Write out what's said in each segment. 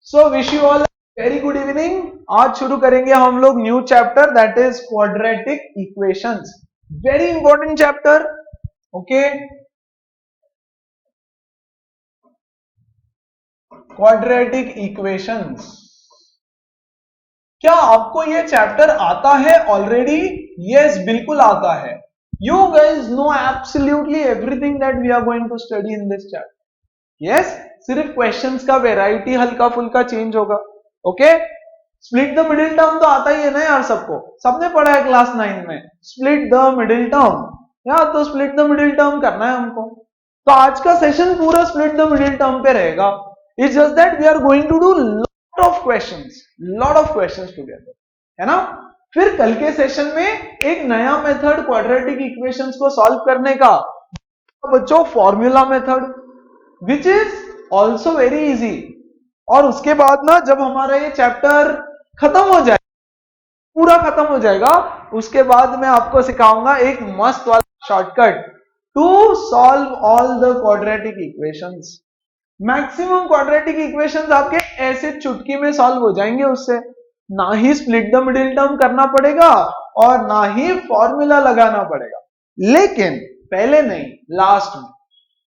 So wish you all very good evening. आज शुरू करेंगे हम लोग new chapter that is quadratic equations. Very important chapter. Okay, quadratic equations. क्या आपको ये चैप्टर आता है ऑलरेडी? यस, बिल्कुल आता है। You guys know absolutely everything that we are going to study in this chapter. Yes, सिर्फ क्वेश्चंस का वेराइटी हल्का फुल्का चेंज होगा। Okay, split the middle term तो आता ही है ना यार, सबको, सबने पढ़ा है क्लास 9 में। स्प्लिट द मिडिल टर्म, यार तो स्प्लिट द मिडिल टर्म करना है हमको। तो आज का सेशन पूरा स्प्लिट द मिडिल टर्म पे रहेगा। It's just that we are going to do lot of questions together, है ना। फिर कल के सेशन में एक नया मेथड क्वाड्रेटिक इक्वेशंस को सॉल्व करने का, बच्चों, formula method, which is also very easy. और उसके बाद ना, जब हमारा ये चैप्टर खत्म हो जाए, पूरा खत्म हो जाएगा, उसके बाद मैं आपको सिखाऊंगा एक मस्त वाला shortcut to solve all the quadratic equations. Maximum quadratic equations आपके ऐसे चुटकी में सॉल्व हो जाएंगे उससे। ना ही स्प्लिट द मिडिल टर्म करना पड़ेगा और ना ही फॉर्मूला लगाना पड़ेगा। लेकिन पहले नहीं, लास्ट में।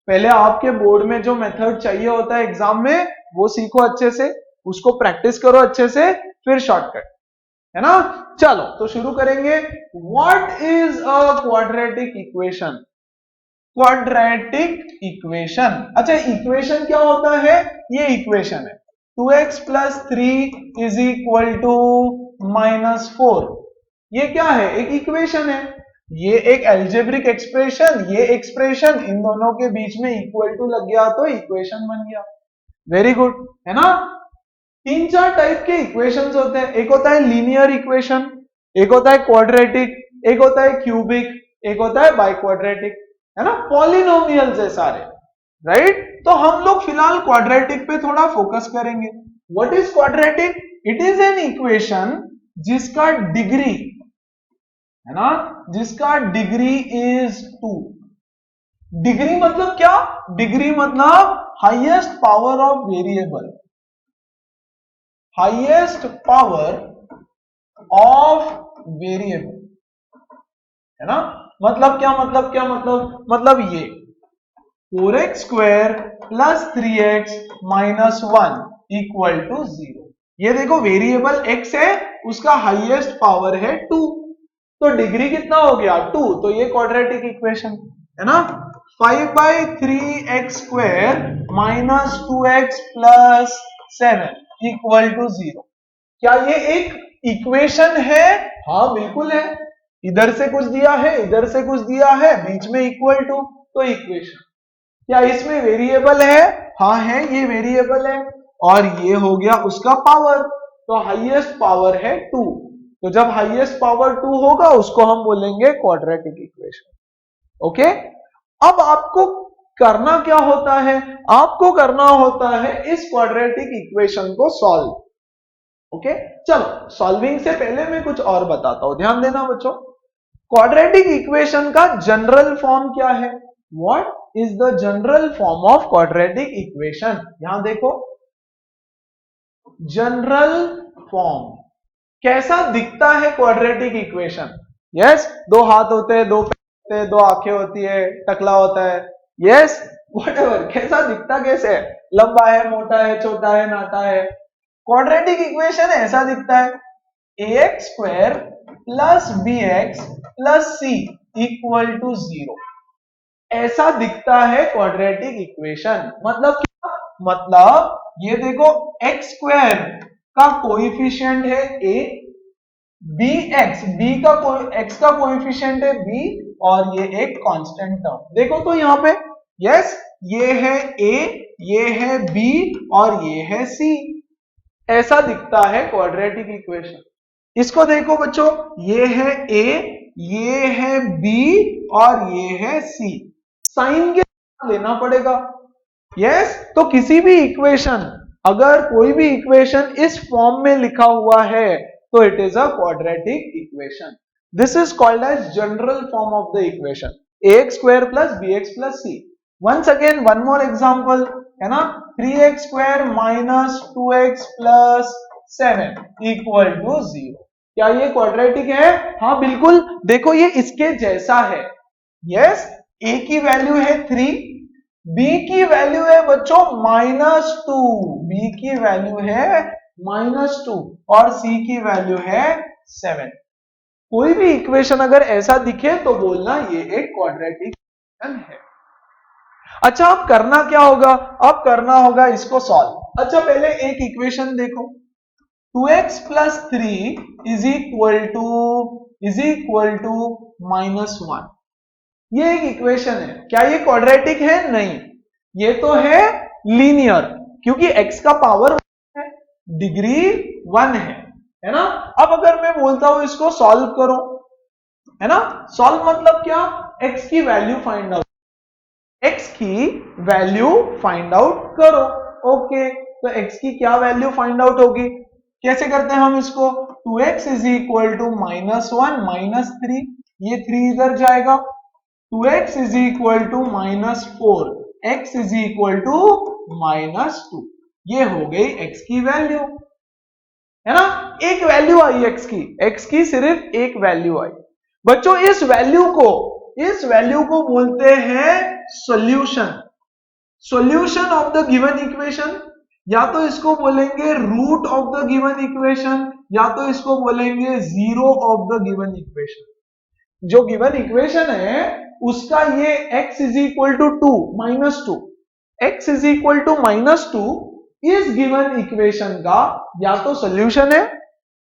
पहले आपके बोर्ड में जो मेथड चाहिए होता है एग्जाम में, वो सीखो अच्छे से, उसको प्रैक्टिस करो अच्छे से, फिर शॉर्टकट, है ना। चलो तो शुरू करेंगे। What is a quadratic equation? Quadratic equation, अच्छा, इक्वेशन क्या होता है? ये इक्वेशन है 2x plus 3 is equal to -4। ये क्या है? एक इक्वेशन है। ये एक एल्जेब्रिक एक्सप्रेशन, ये एक्सप्रेशन, इन दोनों के बीच में इक्वल टू लग गया तो इक्वेशन बन गया। वेरी गुड, है ना। 3-4 टाइप के इक्वेशंस होते हैं। एक होता है लीनियर इक्वेशन, एक होता है क्वाड्रेटिक, एक होता है क्यूबिक, एक होता है बाइक्वाड्रेटिक, है ना। पॉलिनोमियल्स है सारे, राइट। तो हम लोग फिलहाल क्वाड्रेटिक पे थोड़ा फोकस करेंगे। What is quadratic? It is an equation जिसका डिग्री, है ना, जिसका डिग्री इज 2। डिग्री मतलब क्या? डिग्री मतलब highest power of variable, highest power of variable, है ना। मतलब क्या? मतलब ये 4x square plus 3x minus 1 equal to 0। ये देखो, वेरिएबल x है, उसका हाईएस्ट पावर है 2, तो डिग्री कितना हो गया? 2। तो ये क्वाड्रेटिक इक्वेशन, है ना। 5/3x square minus 2x plus 7 equal to 0। क्या ये एक इक्वेशन है? हाँ बिल्कुल है। इधर से कुछ दिया है, इधर से कुछ दिया है, बीच में इक्वल टू, तो इक्वेशन। क्या इसमें वेरिएबल है? हाँ है, ये वेरिएबल है। और ये हो गया उसका पावर, तो हाईएस्ट पावर है 2। तो जब हाईएस्ट पावर 2 होगा, उसको हम बोलेंगे क्वाड्रेटिक इक्वेशन। ओके, अब आपको करना क्या होता है? आपको करना होता है इस क्वाड्रेटिक इक्वेशन को सॉल्व। ओके, चलो सॉल्विंग से पहले मैं कुछ और बताता हूं, ध्यान देना बच्चों। क्वाड्रेटिक इक्वेशन का जनरल फॉर्म क्या है? What is the general form of quadratic equation? यहां देखो, जनरल फॉर्म कैसा दिखता है क्वाड्रेटिक इक्वेशन? यस, 2 हाथ होते हैं, 2 पैर होते हैं, 2 आंखें होती है, टकला होता है। यस, व्हाटएवर, कैसा दिखता कैसे है? लंबा है, मोटा है, छोटा है, नाटा है? क्वाड्रेटिक इक्वेशन ऐसा दिखता है, ax square plus bx plus c equal to 0। ऐसा दिखता है क्वाड्रेटिक इक्वेशन। मतलब क्या? मतलब ये देखो, x स्क्वायर का कोएफिशिएंट है a, x का कोएफिशिएंट है b, और ये एक कांस्टेंट टर्म। देखो तो यहां पे, यस, ये है a, ये है b और ये है c। ऐसा दिखता है क्वाड्रेटिक इक्वेशन। इसको देखो बच्चों, ये है a, ये है b और ये है c। साइन के साथ लेना पड़ेगा। यस, तो किसी भी इक्वेशन, अगर कोई भी इक्वेशन इस फॉर्म में लिखा हुआ है, तो it is a quadratic equation. This is called as general form of the equation, ax square plus bx plus c। Once again one more example, है ना। 3x² minus 2x plus 7 equal to 0। क्या ये quadratic है? हाँ बिल्कुल। देखो ये इसके जैसा है। यस, a की वैल्यू है 3, b की वैल्यू है बच्चों -2, b की वैल्यू है -2 और c की वैल्यू है 7। कोई भी इक्वेशन अगर ऐसा दिखे तो बोलना ये एक क्वाड्रेटिक इक्वेशन है। अच्छा, अब करना क्या होगा? अब करना होगा इसको सॉल्व। अच्छा, पहले एक इक्वेशन देखो, 2x plus 3 is equal to -1। ये एक इक्वेशन है। क्या ये क्वाड्रेटिक है? नहीं, ये तो है लीनियर, क्योंकि x का पावर है, डिग्री 1 है ना। अब अगर मैं बोलता हूं इसको सॉल्व करो, है ना, सॉल्व मतलब क्या? x की वैल्यू फाइंड आउट, x की वैल्यू फाइंड आउट करो। ओके, तो x की क्या वैल्यू फाइंड आउट होगी? कैसे करते हैं हम इसको? 2x is equal to -1 minus 3, ये 3 इधर जाएगा, 2x is equal to -4, x is equal to -2। ये हो गई x की वैल्यू, है ना। एक वैल्यू आई x की सिर्फ एक वैल्यू आई। बच्चों इस वैल्यू को बोलते हैं solution, solution of the given equation, या तो इसको बोलेंगे root of the given equation, या तो इसको बोलेंगे zero of the given equation. जो गिवन इक्वेशन है उसका ये x is equal to -2, x is equal to -2 इस गिवन इक्वेशन का या तो सॉल्यूशन है,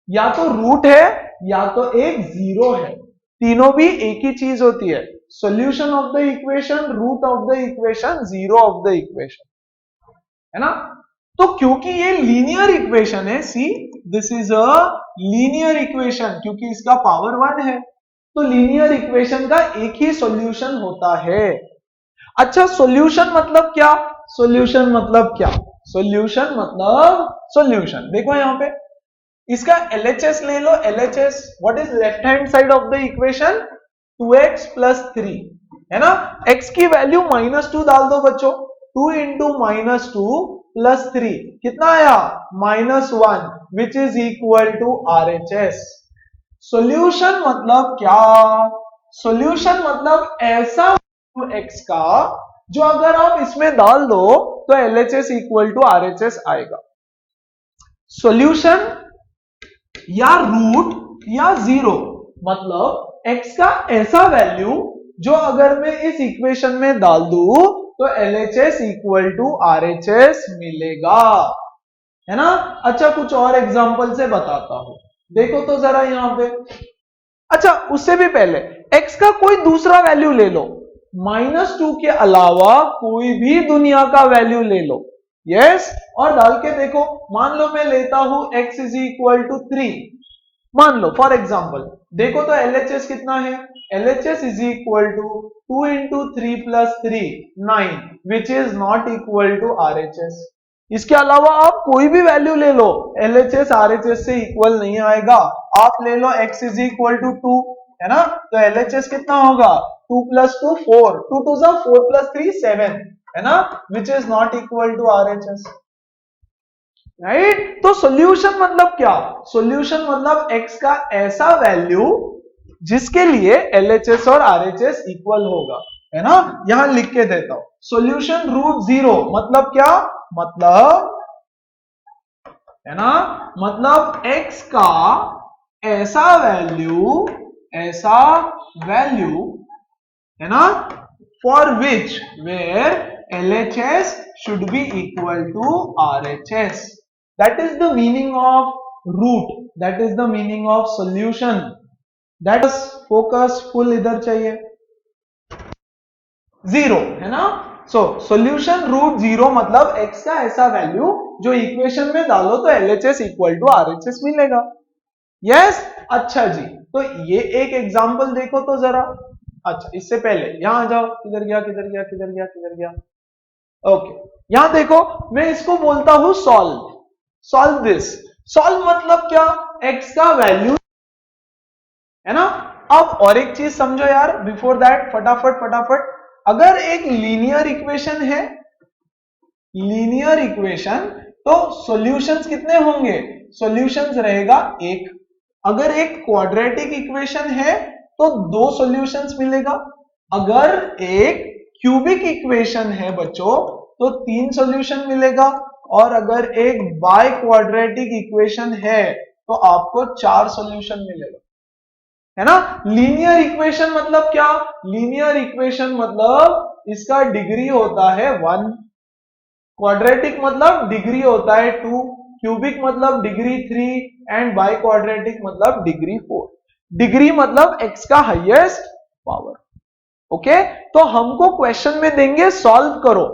या तो रूट है, या तो एक जीरो है। तीनों भी एक ही चीज होती है, solution of the equation, root of the equation, zero of the equation, है ना। तो क्योंकि ये लीनियर इक्वेशन है, see this is a linear equation, क्योंकि इसका पावर 1 है, तो लीनियर इक्वेशन का एक ही सॉल्यूशन होता है। अच्छा, सॉल्यूशन मतलब क्या? सॉल्यूशन मतलब क्या? सॉल्यूशन मतलब सॉल्यूशन देखो यहां पे, इसका LHS ले लो, LHS what is left hand side of the equation? 2x plus 3, है ना। x की वैल्यू -2 डाल दो बच्चों, 2 इंटू -2 प्लस 3 कितना आया? -1, which is equal to RHS। Solution मतलब क्या? सॉल्यूशन मतलब ऐसा x का जो अगर आप इसमें डाल दो तो LHS इक्वल टू RHS आएगा। सॉल्यूशन या रूट या जीरो मतलब x का ऐसा वैल्यू जो अगर मैं इस इक्वेशन में डाल दूं तो LHS इक्वल टू RHS मिलेगा, है ना। अच्छा, कुछ और एग्जांपल से बताता हूं, देखो तो जरा यहां पे। अच्छा, उससे भी पहले x का कोई दूसरा वैल्यू ले लो, -2 के अलावा कोई भी दुनिया का वैल्यू ले लो, यस, और डाल के देखो। मान लो मैं लेता हूं x इज इक्वल टू 3, मान लो फॉर एग्जाम्पल, देखो तो LHS कितना है? LHS is equal to 2 into 3 plus 3 9, which is not equal to RHS। इसके अलावा आप कोई भी वैल्यू ले लो, LHS RHS से इक्वल नहीं आएगा। आप ले लो x इज इक्वल टू 2, है ना, तो LHS कितना होगा? 2 प्लस 2 4, 2 2 जा 4 प्लस 3 7, है ना, which is not equal to RHS, right. तो सॉल्यूशन मतलब क्या? सॉल्यूशन मतलब x का ऐसा वैल्यू जिसके लिए LHS और RHS इक्वल होगा, है ना। यहां लिख के देता हूं, सॉल्यूशन रूट जीरो मतलब क्या? मतलब, है ना, मतलब x का ऐसा वैल्यू, है ना, for which where LHS should be equal to RHS. That is the meaning of root. That is the meaning of solution. That is focus full इधर चाहिए, जीरो, है ना। सो सॉल्यूशन रूट जीरो मतलब x का ऐसा value जो equation में डालो तो LHS इक्वल टू RHS मिलेगा, यस। अच्छा जी, तो ये एक एग्जांपल देखो तो जरा। अच्छा, इससे पहले यहां आ जाओ, किधर गया किधर गया किधर गया किधर गया, ओके, यहां देखो, मैं इसको बोलता हूं सॉल्व दिस। सॉल्व मतलब क्या? x का वैल्यू, है ना। अब और एक चीज समझो यार, बिफोर दैट फटाफट, अगर एक लीनियर इक्वेशन है लीनियर इक्वेशन तो सॉल्यूशंस कितने होंगे? सॉल्यूशंस रहेगा एक। अगर एक क्वाड्रेटिक इक्वेशन है तो दो सॉल्यूशंस मिलेगा। अगर एक क्यूबिक इक्वेशन है बच्चों तो तीन सॉल्यूशन मिलेगा। और अगर एक बाय क्वाड्रेटिक इक्वेशन है तो आपको चार सॉल्यूशन मिलेगा, है ना। लीनियर इक्वेशन मतलब क्या? लीनियर इक्वेशन मतलब इसका डिग्री होता है 1, क्वाड्रेटिक मतलब डिग्री होता है 2, क्यूबिक मतलब डिग्री 3 एंड बाय क्वाड्रेटिक मतलब डिग्री 4। डिग्री मतलब x का हाईएस्ट पावर। ओके, तो हमको क्वेश्चन में देंगे सॉल्व करो।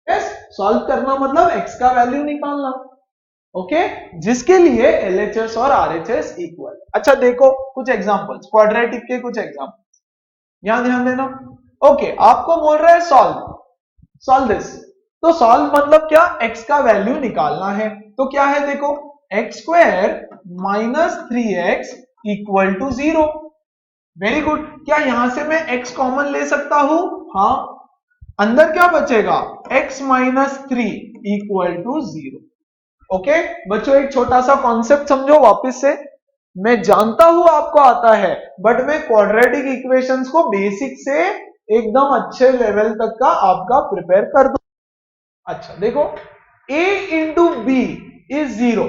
यस, सॉल्व करना मतलब x का वैल्यू निकालना। ओके, जिसके लिए LHS और RHS इक्वल। अच्छा देखो कुछ एग्जांपल्स, क्वाड्रेटिक के कुछ एग्जांपल्स यहां ध्यान देना। ओके, आपको बोल रहा है सॉल्व दिस। तो सॉल्व मतलब क्या? x का वैल्यू निकालना है। तो क्या है देखो, x square minus 3x equal to 0। Very good. क्या यहां से मैं x कॉमन ले सकता हूं? हाँ, अंदर क्या बचेगा? x minus 3 equal to 0। Okay बच्चों, एक छोटा सा कॉन्सेप्ट समझो वापस से। मैं जानता हूं आपको आता है, बट मैं क्वाड्रेटिक इक्वेशंस को बेसिक से एकदम अच्छे लेवल तक का आपका प्रिपेयर कर दूं। अच्छा देखो, a into B is 0।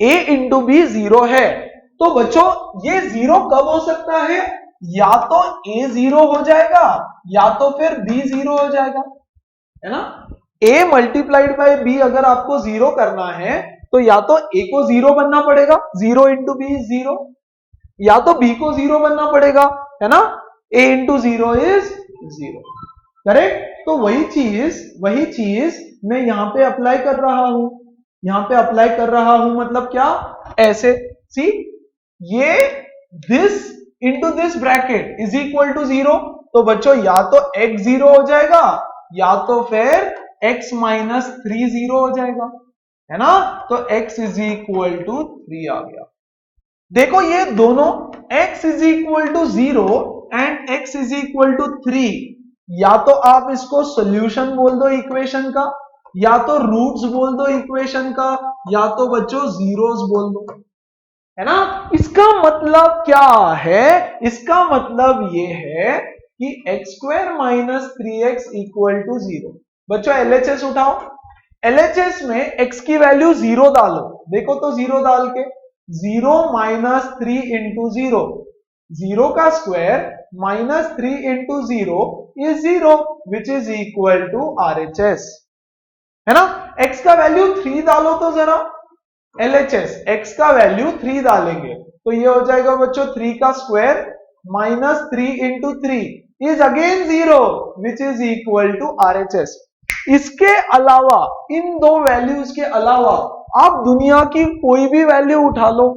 a into B 0 है। तो बच्चों ये 0 कब हो सकता है? या तो a 0 हो जाएगा या तो फिर b 0 हो जाएगा, है ना। a मल्टीप्लाइड बाय b अगर आपको 0 करना है तो या तो a को 0 बनना पड़ेगा, 0 इंटू बी इज 0, या तो b को 0 बनना पड़ेगा, है ना। a into 0 is 0, correct. तो वही चीज मैं यहां पे अप्लाई कर रहा हूं। यहां पे अप्लाई कर रहा हूं मतलब क्या? ऐसे सी, ये this into this bracket is equal to 0। तो बच्चों या तो x 0 हो जाएगा या तो फिर x माइनस 3 0 हो जाएगा, है ना। तो x इज इक्वल टू 3 आ गया। देखो ये दोनों x is equal to 0 and x is equal to 3, या तो आप इसको सॉल्यूशन बोल दो इक्वेशन का, या तो रूट्स बोल दो इक्वेशन का, या तो बच्चों जीरोस बोल दो, है ना। इसका मतलब क्या है? इसका मतलब ये है कि x square minus 3x equal to 0। बच्चों LHS उठाओ। LHS में x की वैल्यू 0 डालो। देखो तो 0 डाल के, 0 माइनस 3 इंटू 0, 0 का square minus 3 into 0 is 0 which is equal to RHS, है ना। x का वैल्यू 3 डालो तो जरा, LHS x का वैल्यू 3 डालेंगे तो ये हो जाएगा बच्चों 3 का square minus 3 into 3 is again 0 which is equal to RHS। इसके अलावा, इन दो वैल्यूज के अलावा आप दुनिया की कोई भी वैल्यू उठा लो,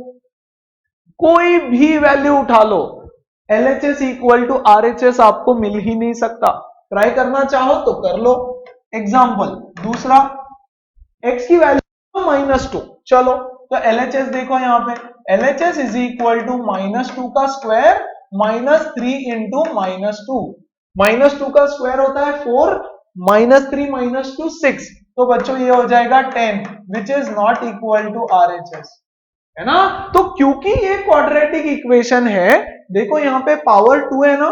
कोई भी वैल्यू उठा लो, LHS इक्वल टू RHS आपको मिल ही नहीं सकता। ट्राई करना चाहो तो कर लो। एग्जाम्पल दूसरा, x की वैल्यू -2, चलो तो LHS देखो यहां पे, LHS इज इक्वल टू -2 का स्क्वायर माइनस 3 इंटू -2, -2 का स्क्वायर होता है 4, -3 -2 6, तो बच्चों ये हो जाएगा 10 which is not equal to RHS, है ना। तो क्योंकि ये क्वाड्रेटिक इक्वेशन है, देखो यहां पे पावर 2 है ना,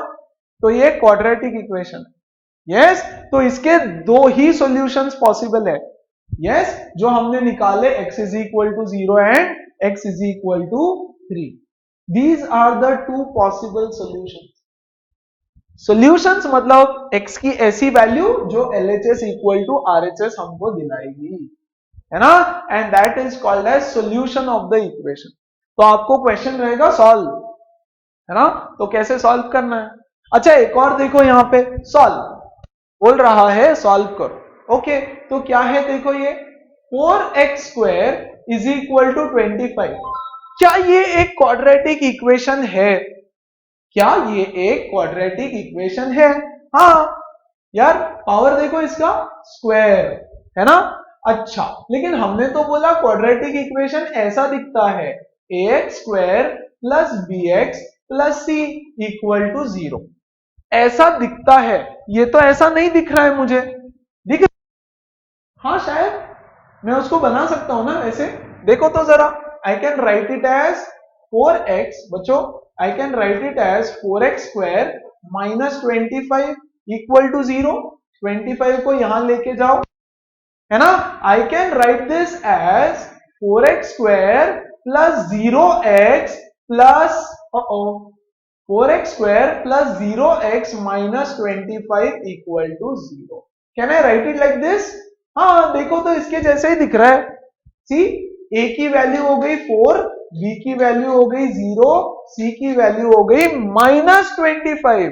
तो ये क्वाड्रेटिक इक्वेशन है। यस, तो इसके दो ही सॉल्यूशंस पॉसिबल है। यस, जो हमने निकाले x is equal to 0 and x is equal to 3, these are the two possible solutions. Solutions मतलब x की ऐसी वैल्यू जो LHS इक्वल टू RHS हमको दिलाएगी, है ना, and that is called as solution of the equation. तो आपको क्वेश्चन रहेगा सॉल्व, है ना, तो कैसे सॉल्व करना है। अच्छा एक और देखो यहां पे, सॉल्व बोल रहा है, सॉल्व करो। ओके, तो क्या है देखो, ये 4x square is equal to 25। क्या ये एक क्वाड्रेटिक इक्वेशन है? क्या ये एक क्वाड्रेटिक इक्वेशन है? हाँ यार, पावर देखो इसका स्क्वायर, है ना। अच्छा, लेकिन हमने तो बोला क्वाड्रेटिक इक्वेशन ऐसा दिखता है, ax square plus bx plus c equal to 0, ऐसा दिखता है। ये तो ऐसा नहीं दिख रहा है मुझे, दिख हाँ शायद मैं उसको बना सकता हूं ना वैसे। देखो तो जरा, I can write it as 4x, बच्चों I can write it as 4x square minus 25 equal to 0। 25 को यहां लेके जाओ, है ना। I can write this as 4x square plus 0x plus 4x square plus 0x minus 25 equal to 0। Can I write it like this? हाँ देखो तो इसके जैसे ही दिख रहा है। सी, a की वैल्यू हो गई 4, b की वैल्यू हो गई 0, c की वैल्यू हो गई माइनस 25।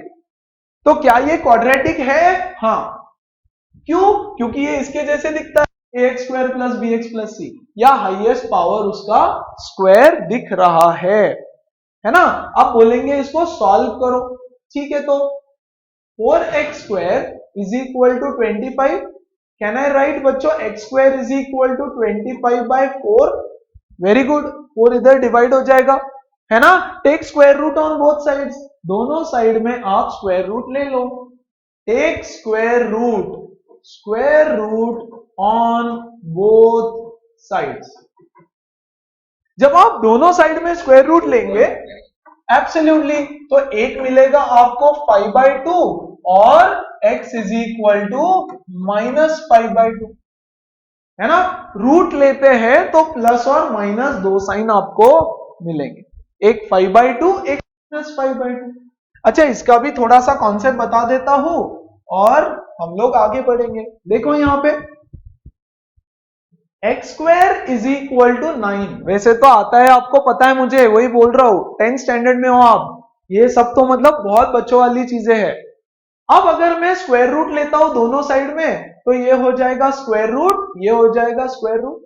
तो क्या ये क्वाड्रेटिक है? हाँ। क्यों? क्योंकि ये इसके जैसे दिखता है, ax square plus bx plus c, या हाईएस्ट पावर उसका स्क्वायर दिख रहा है ना। अब बोलेंगे इसको सॉल्व करो, ठीक है। तो 4x square is equal to 25। Can I write बच्चों x square is equal to 25 by 4? Very good, 4 इधर डिवाइड हो जाएगा, है ना। Take square root on both sides, दोनों साइड में आप स्क्वायर रूट ले लो। Take square root on both sides. जब आप दोनों साइड में स्क्वायर रूट लेंगे एब्सोल्युटली, तो एक मिलेगा आपको 5/2 और x is equal to minus 5/2, है ना। रूट लेते हैं तो प्लस और माइनस दो साइन आपको मिलेंगे, एक 5/2 एक माइनस 5/2। अच्छा, इसका भी थोड़ा सा कॉन्सेप्ट बता देता हूं और हम लोग आगे बढ़ेंगे। देखो यहां पे x square is equal to 9, वैसे तो आता है आपको पता है, मुझे वही बोल रहा हूं, 10th स्टैंडर्ड में हो आप, ये सब तो मतलब बहुत बच्चों वाली चीजें हैं। अब अगर मैं स्क्वायर रूट लेता हूं दोनों साइड में, तो ये हो जाएगा स्क्वायर रूट, ये हो जाएगा स्क्वायर रूट,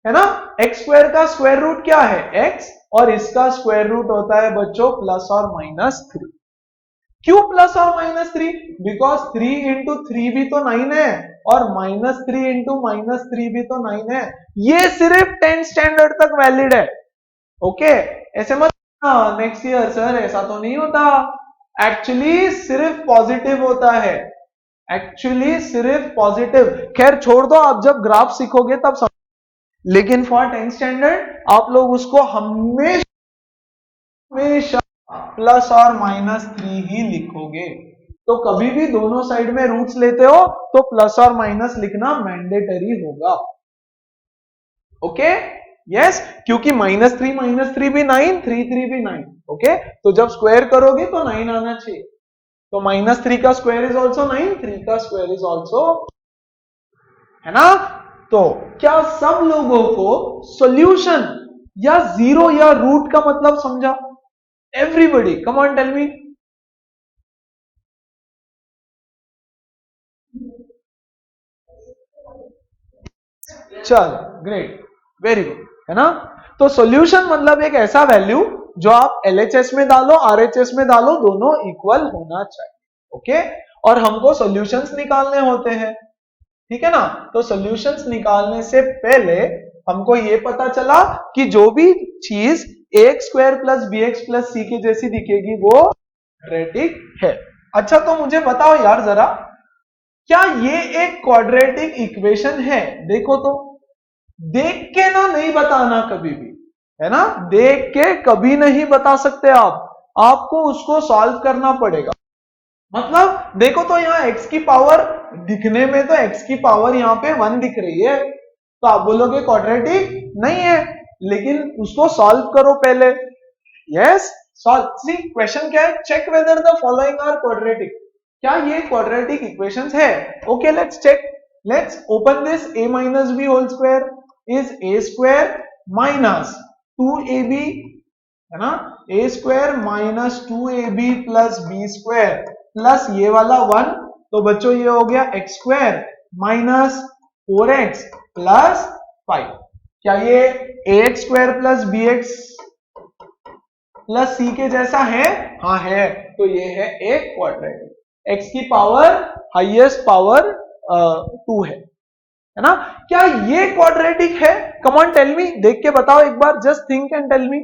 है ना। x स्क्वायर का स्क्वायर रूट क्या है? x, और इसका स्क्वायर रूट होता है बच्चों प्लस और माइनस 3। क्यों प्लस और माइनस 3? बिकॉज 3 इंटू 3 भी तो 9 है, और माइनस 3 इंटू माइनस 3 भी तो 9 है। ये सिर्फ 10th स्टैंडर्ड तक वैलिड है, ओके। ऐसे मत नेक्स्ट ईयर सर ऐसा तो नहीं होता, एक्चुअली सिर्फ पॉजिटिव होता है, एक्चुअली सिर्फ पॉजिटिव। खैर छोड़ दो, आप जब ग्राफ सीखोगे तब समझ, लेकिन फॉर 10th स्टैंडर्ड आप लोग उसको हमेशा प्लस और माइनस 3 ही लिखोगे। तो कभी भी दोनों साइड में रूट्स लेते हो तो प्लस और माइनस लिखना मैंडेटरी होगा, ओके। यस, क्योंकि माइनस 3 भी 9, 3 भी 9, ओके। तो जब स्क्वायर करोगे तो 9 आना चाहिए, तो माइनस 3 का स्क्वायर इज ऑल्सो 9, 3 का स्क्वायर इज ऑल्सो, है ना। तो क्या सब लोगों को सॉल्यूशन या जीरो या रूट का मतलब समझा? Everybody come on tell me. चल ग्रेट, वेरी गुड, है ना। तो सॉल्यूशन मतलब एक ऐसा वैल्यू जो आप LHS में डालो, RHS में डालो, दोनों इक्वल होना चाहिए, ओके। और हमको सॉल्यूशंस निकालने होते हैं, ठीक है ना। तो सॉल्यूशंस निकालने से पहले हमको ये पता चला कि जो भी चीज ax square plus bx plus c के जैसी दिखेगी वो क्वाड्रेटिक है। अच्छा, तो मुझे बताओ यार जरा, क्या ये एक क्वाड्रेटिक इक्वेशन है? देखो तो, देख के ना नहीं बताना कभी भी, है ना। देख के कभी नहीं बता सकते आप, आपको उसको सॉल्व करना पड़ेगा। मतलब देखो तो यहाँ x की पावर, दिखने में तो x की पावर यहाँ पे 1 दिख रही है, तो आप बोलोगे क्वाड्रेटिक नहीं है, लेकिन उसको सॉल्व करो पहले। Yes, solve. सी क्वेश्चन क्या है? Check whether the following are quadratic. क्या ये क्वाड्रेटिक इक्वेशंस है? Okay, let's check. Let's open this a minus B whole square is a square minus 2ab, है ना। a square minus 2ab plus b square plus ये वाला 1, तो बच्चों ये हो गया x square minus 4x plus 5। क्या ये ax square plus bx plus c के जैसा है? हाँ है, तो ये है एक क्वाड्रेटिक। x की पावर हाईएस्ट पावर 2 है ना। क्या ये क्वाड्रेटिक है? कम ऑन टेल मी, देख के बताओ एक बार, just think and tell me,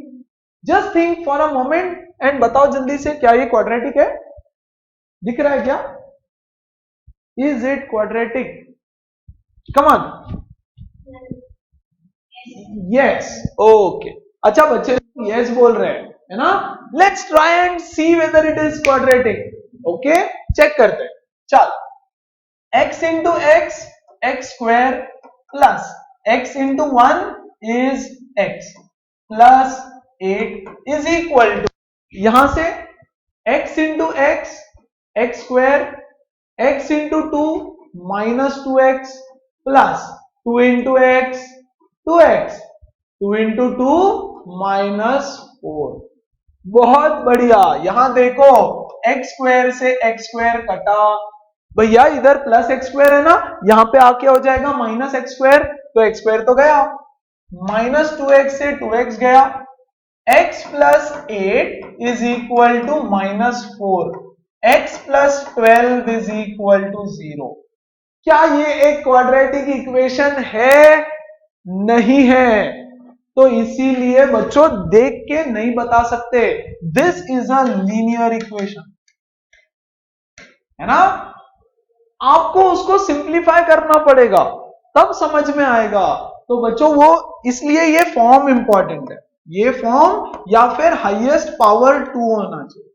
just think for a moment एंड बताओ जल्दी से, क्या ये क्वाड्रेटिक है? दिख रहा है क्या? Is it quadratic? Come on, yes, okay. अच्छा बच्चे यस बोल रहे हैं, है ना? Let's try and see whether it is quadratic. Okay, check करते हैं। चल, x into x, x square plus x into 1 is x plus 8 is equal to, यहां से x into x, x square, x into 2 minus 2x plus 2 into x, 2x, 2 into 2 minus 4। बहुत बढ़िया। यहां देखो x square से x square कटा, भैया इधर प्लस एक्स स्क्वायर है ना, यहां पे आके हो जाएगा माइनस एक्स स्क्वायर, तो एक्स स्क्वायर तो गया, माइनस 2x से 2x गया, x plus 8 is equal to minus 4, x plus 12 is equal to 0। क्या ये एक क्वाड्रेटिक इक्वेशन है? नहीं है। तो इसीलिए बच्चों देख के नहीं बता सकते, this is a linear equation, है ना? आपको उसको सिंप्लीफाई करना पड़ेगा, तब समझ में आएगा। तो बच्चों वो इसलिए ये फॉर्म इंपॉर्टेंट है, ये फॉर्म या फिर हाईएस्ट पावर 2 होना चाहिए।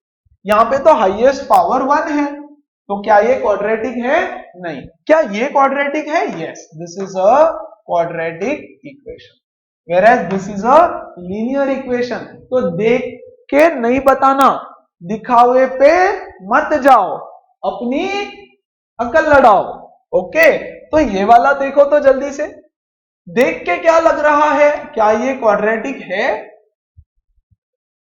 यहां पे तो हाईएस्ट पावर 1 है, तो क्या ये क्वाड्रेटिक है? नहीं। क्या ये क्वाड्रेटिक है? Yes, this is a quadratic equation, whereas this is a linear equation। तो देख के नहीं बताना, दिखावे पे मत जाओ, अपनी अकल लड़ाओ। ओके, तो ये वाला देखो तो जल्दी से, देख के क्या लग रहा है? क्या ये क्वाड्रेटिक है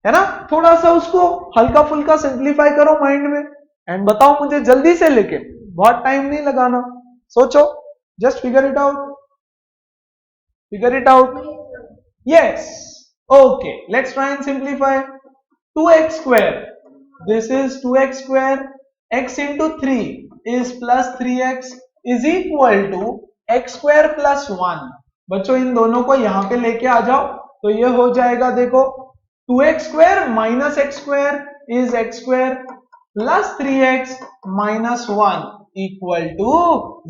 ना? थोड़ा सा उसको हल्का फुल्का सिंप्लीफाई करो माइंड में एंड बताओ मुझे जल्दी से, लेके बहुत टाइम नहीं लगाना, सोचो, just figure it out, figure it out. Yes. Okay. Let's try and simplify. 2x square. This is 2x square. X into 3 is plus 3x is equal to x square plus 1। बच्चों इन दोनों को यहां पे लेके आ जाओ, तो ये हो जाएगा, देखो 2x square minus x square is x square plus 3x minus 1 equal to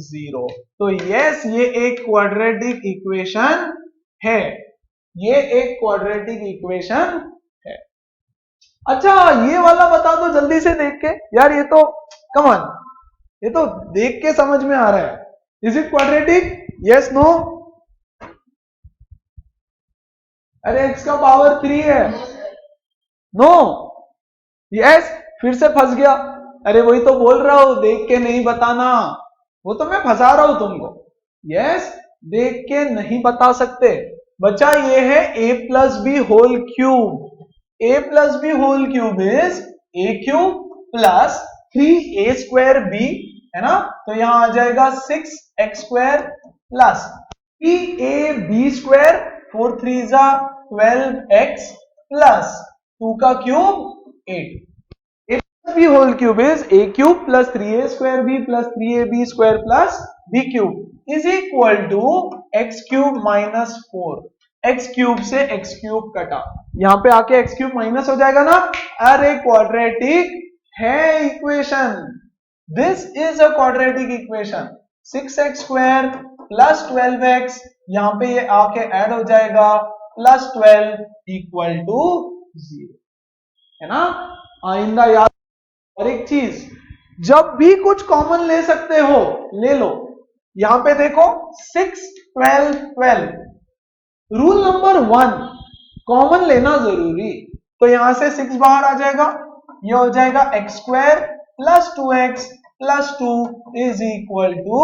0। तो yes, ये एक क्वाड्रेटिक इक्वेशन है, ये एक क्वाड्रेटिक इक्वेशन है। अच्छा ये वाला बता दो जल्दी से देख के, यार ये तो कम ऑन, ये तो देख के समझ में आ रहा है, is it quadratic? Yes, no? अरे x का पावर 3 है, नो? यस, फिर से फंस गया। अरे वही तो बोल रहा हूं, देख के नहीं बताना, वो तो मैं फंसा रहा हूं तुमको। यस, देख के नहीं बता सकते। बच्चा ये है a plus B whole cube, a plus B whole cube is a cube plus 3a square b, है ना? तो यहां आ जाएगा 6x square plus 3ab square, 4 3 जा 12x प्लस 2 का cube 8। a plus b whole cube is a cube plus 3a square b plus 3ab square plus b cube is equal to x cube minus 4। X cube से x cube कटा, यहां पे आके x cube minus हो जाएगा ना। अरे quadratic है equation, this is a quadratic equation. 6x square plus 12x, यहां पे ये आके ऐड हो जाएगा प्लस 12 इक्वल टू 0, है ना? आइंदा याद। और एक चीज, जब भी कुछ कॉमन ले सकते हो ले लो। यहां पे देखो 6 12 12, रूल नंबर 1, कॉमन लेना जरूरी। तो यहां से 6 बाहर आ जाएगा, ये हो जाएगा x square plus 2x plus 2 is equal to,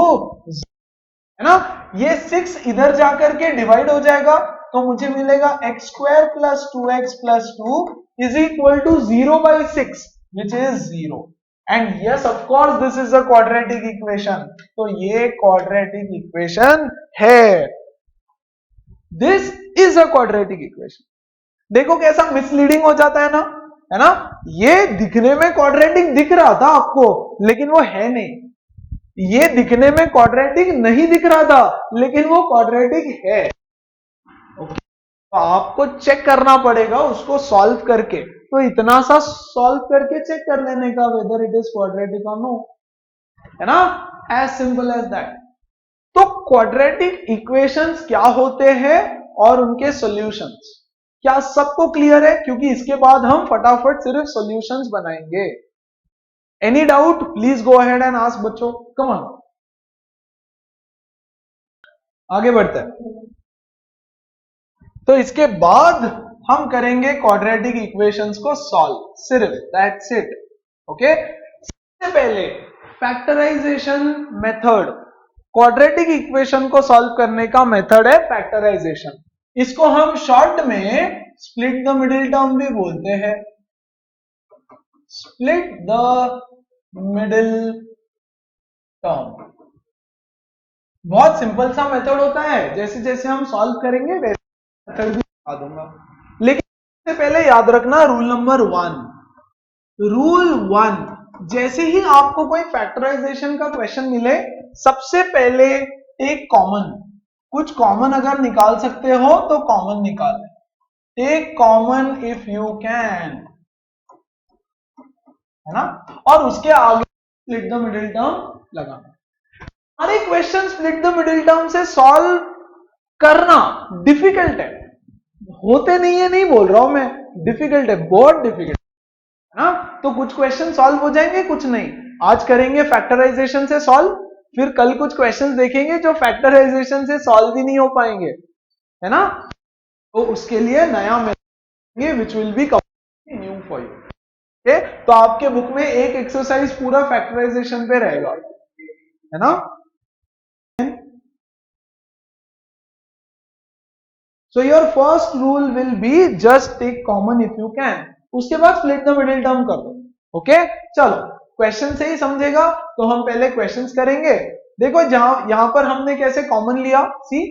है ना? ये 6 इधर जाकर के डिवाइड हो जाएगा, तो मुझे मिलेगा x square plus 2x plus 2 is equal to 0 by 6 which is 0। And yes of course this is a quadratic equation. तो ये क्वाड्रेटिक इक्वेशन है, this is a quadratic equation. देखो कैसा मिसलीडिंग हो जाता है ना? ये दिखने में क्वाड्रेटिक दिख रहा था आपको, लेकिन वो है नहीं। ये दिखने में क्वाड्रेटिक नहीं दिख रहा था, लेकिन वो क्वाड्रेटिक है। तो आपको चेक करना पड़ेगा उसको सॉल्व करके, तो इतना सा सॉल्व करके चेक कर लेने का वेदर इट इज क्वाड्रेटिक और नो, है ना? As simple as that. तो क्वाड्रेटिक इक्वेशंस क्या होते हैं और उनके सॉल्यूशंस, क्या सबको क्लियर है? क्योंकि इसके बाद हम फटाफट सिर्फ सॉल्यूशंस बनाएंगे। Any doubt? Please go ahead and ask बच्चों, कम ऑन, आगे बढ़ते हैं। तो इसके बाद हम करेंगे क्वाड्रेटिक इक्वेशंस को सॉल्व, सिर्फ दैट्स इट। ओके, सबसे पहले फैक्टराइजेशन मेथड, क्वाड्रेटिक इक्वेशन को सॉल्व करने का मेथड है फैक्टराइजेशन। इसको हम शॉर्ट में स्प्लिट द मिडिल टर्म भी बोलते हैं। स्प्लिट द मिडिल टर्म बहुत सिंपल सा मेथड होता है, जैसे जैसे हम सॉल्व करेंगे वैसे मेथड भी बता दूंगा। लेकिन सबसे पहले याद रखना रूल नंबर 1। रूल 1, जैसे ही आपको कोई फैक्टराइजेशन का क्वेश्चन मिले, सबसे पहले टेक कॉमन। कुछ कॉमन अगर निकाल सकते हो तो कॉमन निकाल, take common if you can, है ना? और उसके आगे स्प्लिट द मिडिल टर्म लगाना। सारे question split the middle term से सॉल्व करना डिफिकल्ट है, होते नहीं है नहीं बोल रहा हूं मैं, डिफिकल्ट है, बहुत डिफिकल्ट है ना? तो कुछ क्वेश्चन सॉल्व हो जाएंगे, कुछ नहीं। आज करेंगे फैक्टराइजेशन से सॉल्व, फिर कल कुछ क्वेश्चंस देखेंगे जो फैक्टराइजेशन से सॉल्व ही नहीं हो पाएंगे, है ना? तो उसके लिए नया method which will be new for you. Okay, तो आपके बुक में एक एक्सरसाइज पूरा फैक्टराइजेशन पे रहेगा, है ना? So your first rule will be just take common if you can. उसके बाद split the middle term कर दो। ओके, चलो क्वेश्चन से ही समझेगा तो हम पहले क्वेश्चंस करेंगे। देखो यहां पर हमने कैसे कॉमन लिया, सी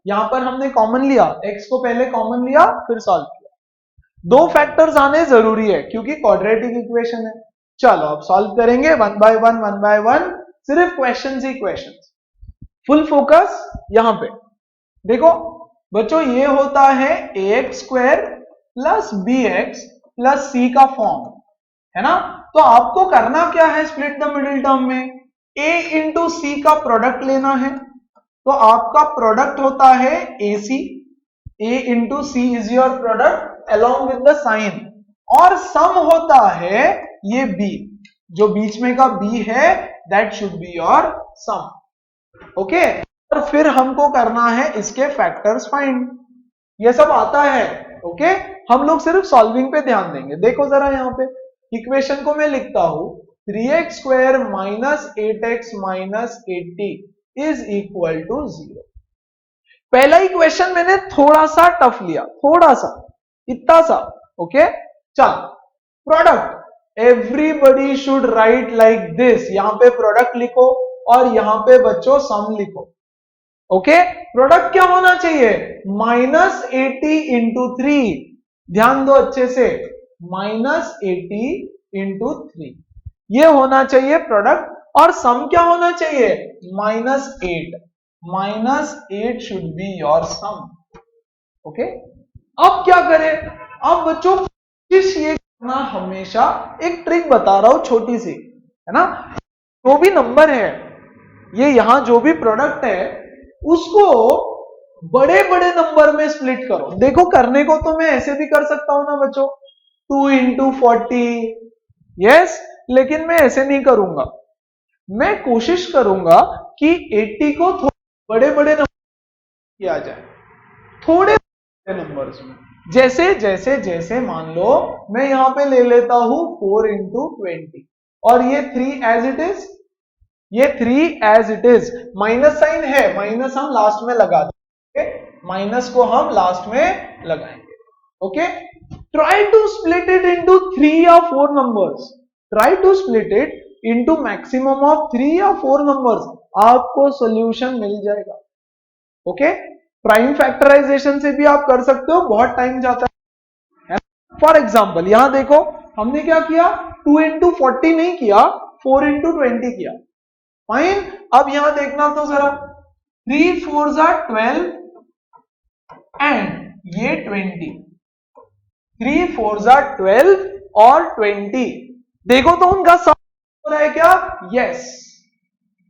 यहां पर हमने कॉमन लिया, x को पहले कॉमन लिया फिर सॉल्व किया। 2 फैक्टर्स आने जरूरी है क्योंकि क्वाड्रेटिक इक्वेशन है। चलो अब सॉल्व करेंगे वन बाय वन, सिर्फ क्वेश्चन ही क्वेश्चन, फुल फोकस यहां पे। देखो बच्चों, ये होता है ax square plus bx plus c का फॉर्म, है ना? तो आपको करना क्या है स्प्लिट द मिडिल टर्म में, a इंटू c का प्रोडक्ट लेना है। तो आपका प्रोडक्ट होता है ac, a into c is your product along with the sign, और सम होता है ये b, जो बीच में का b है that should be your sum. Okay, और फिर हमको करना है इसके फैक्टर्स फाइंड, ये सब आता है। ओके, हम लोग सिर्फ सॉल्विंग पे ध्यान देंगे। देखो जरा यहाँ पे इक्वेशन को मैं लिखता हूं, 3x square minus 8x minus 80 is equal to 0। पहला इक्वेशन मैंने थोड़ा सा टफ लिया, थोड़ा सा, इतना सा। ओके, चल product, everybody should write like this, यहां पे प्रोडक्ट लिखो और यहां पे बच्चों सम लिखो। ओके, प्रोडक्ट क्या होना चाहिए, माइनस 80 इंटू 3, ध्यान दो अच्छे से, माइनस 80 इंटू 3 ये होना चाहिए प्रोडक्ट, और सम क्या होना चाहिए, minus 8, minus 8 should be your sum. Okay, अब क्या करें, अब बच्चों कोशिश ये करना, हमेशा एक ट्रिक बता रहा हूं छोटी सी, है ना? जो भी नंबर है, ये यहां जो भी प्रोडक्ट है उसको बड़े बड़े नंबर में स्प्लिट करो। देखो करने को तो मैं ऐसे भी कर सकता हूं ना बच्चों, 2 इंटू 40, यस, लेकिन मैं ऐसे नहीं करूंगा। मैं कोशिश करूंगा कि 80 को थोड़े बड़े बड़े नंबर किया जाए, थोड़े बड़े नंबर्स में। जैसे जैसे जैसे मान लो मैं यहां पे ले लेता हूं 4 इंटू 20, और ये 3 एज इट इज, ये 3 as it is, minus sign है, माइनस हम लास्ट में लगा देंगे, माइनस को हम लास्ट में लगाएंगे। Okay, try to split it into 3 या 4 numbers, try to split it into maximum of 3 या 4 नंबर्स, आपको सॉल्यूशन मिल जाएगा। ओके, प्राइम फैक्टराइजेशन से भी आप कर सकते हो, बहुत टाइम जाता है। फॉर एग्जाम्पल यहां देखो हमने क्या किया, 2 इंटू 40 नहीं किया, 4 इंटू 20 किया। फाइन, अब यहां देखना तो जरा, 3 4 12 एंड ये 20, 3 4 12 और 20, देखो तो उनका सम हो रहा है क्या, यस,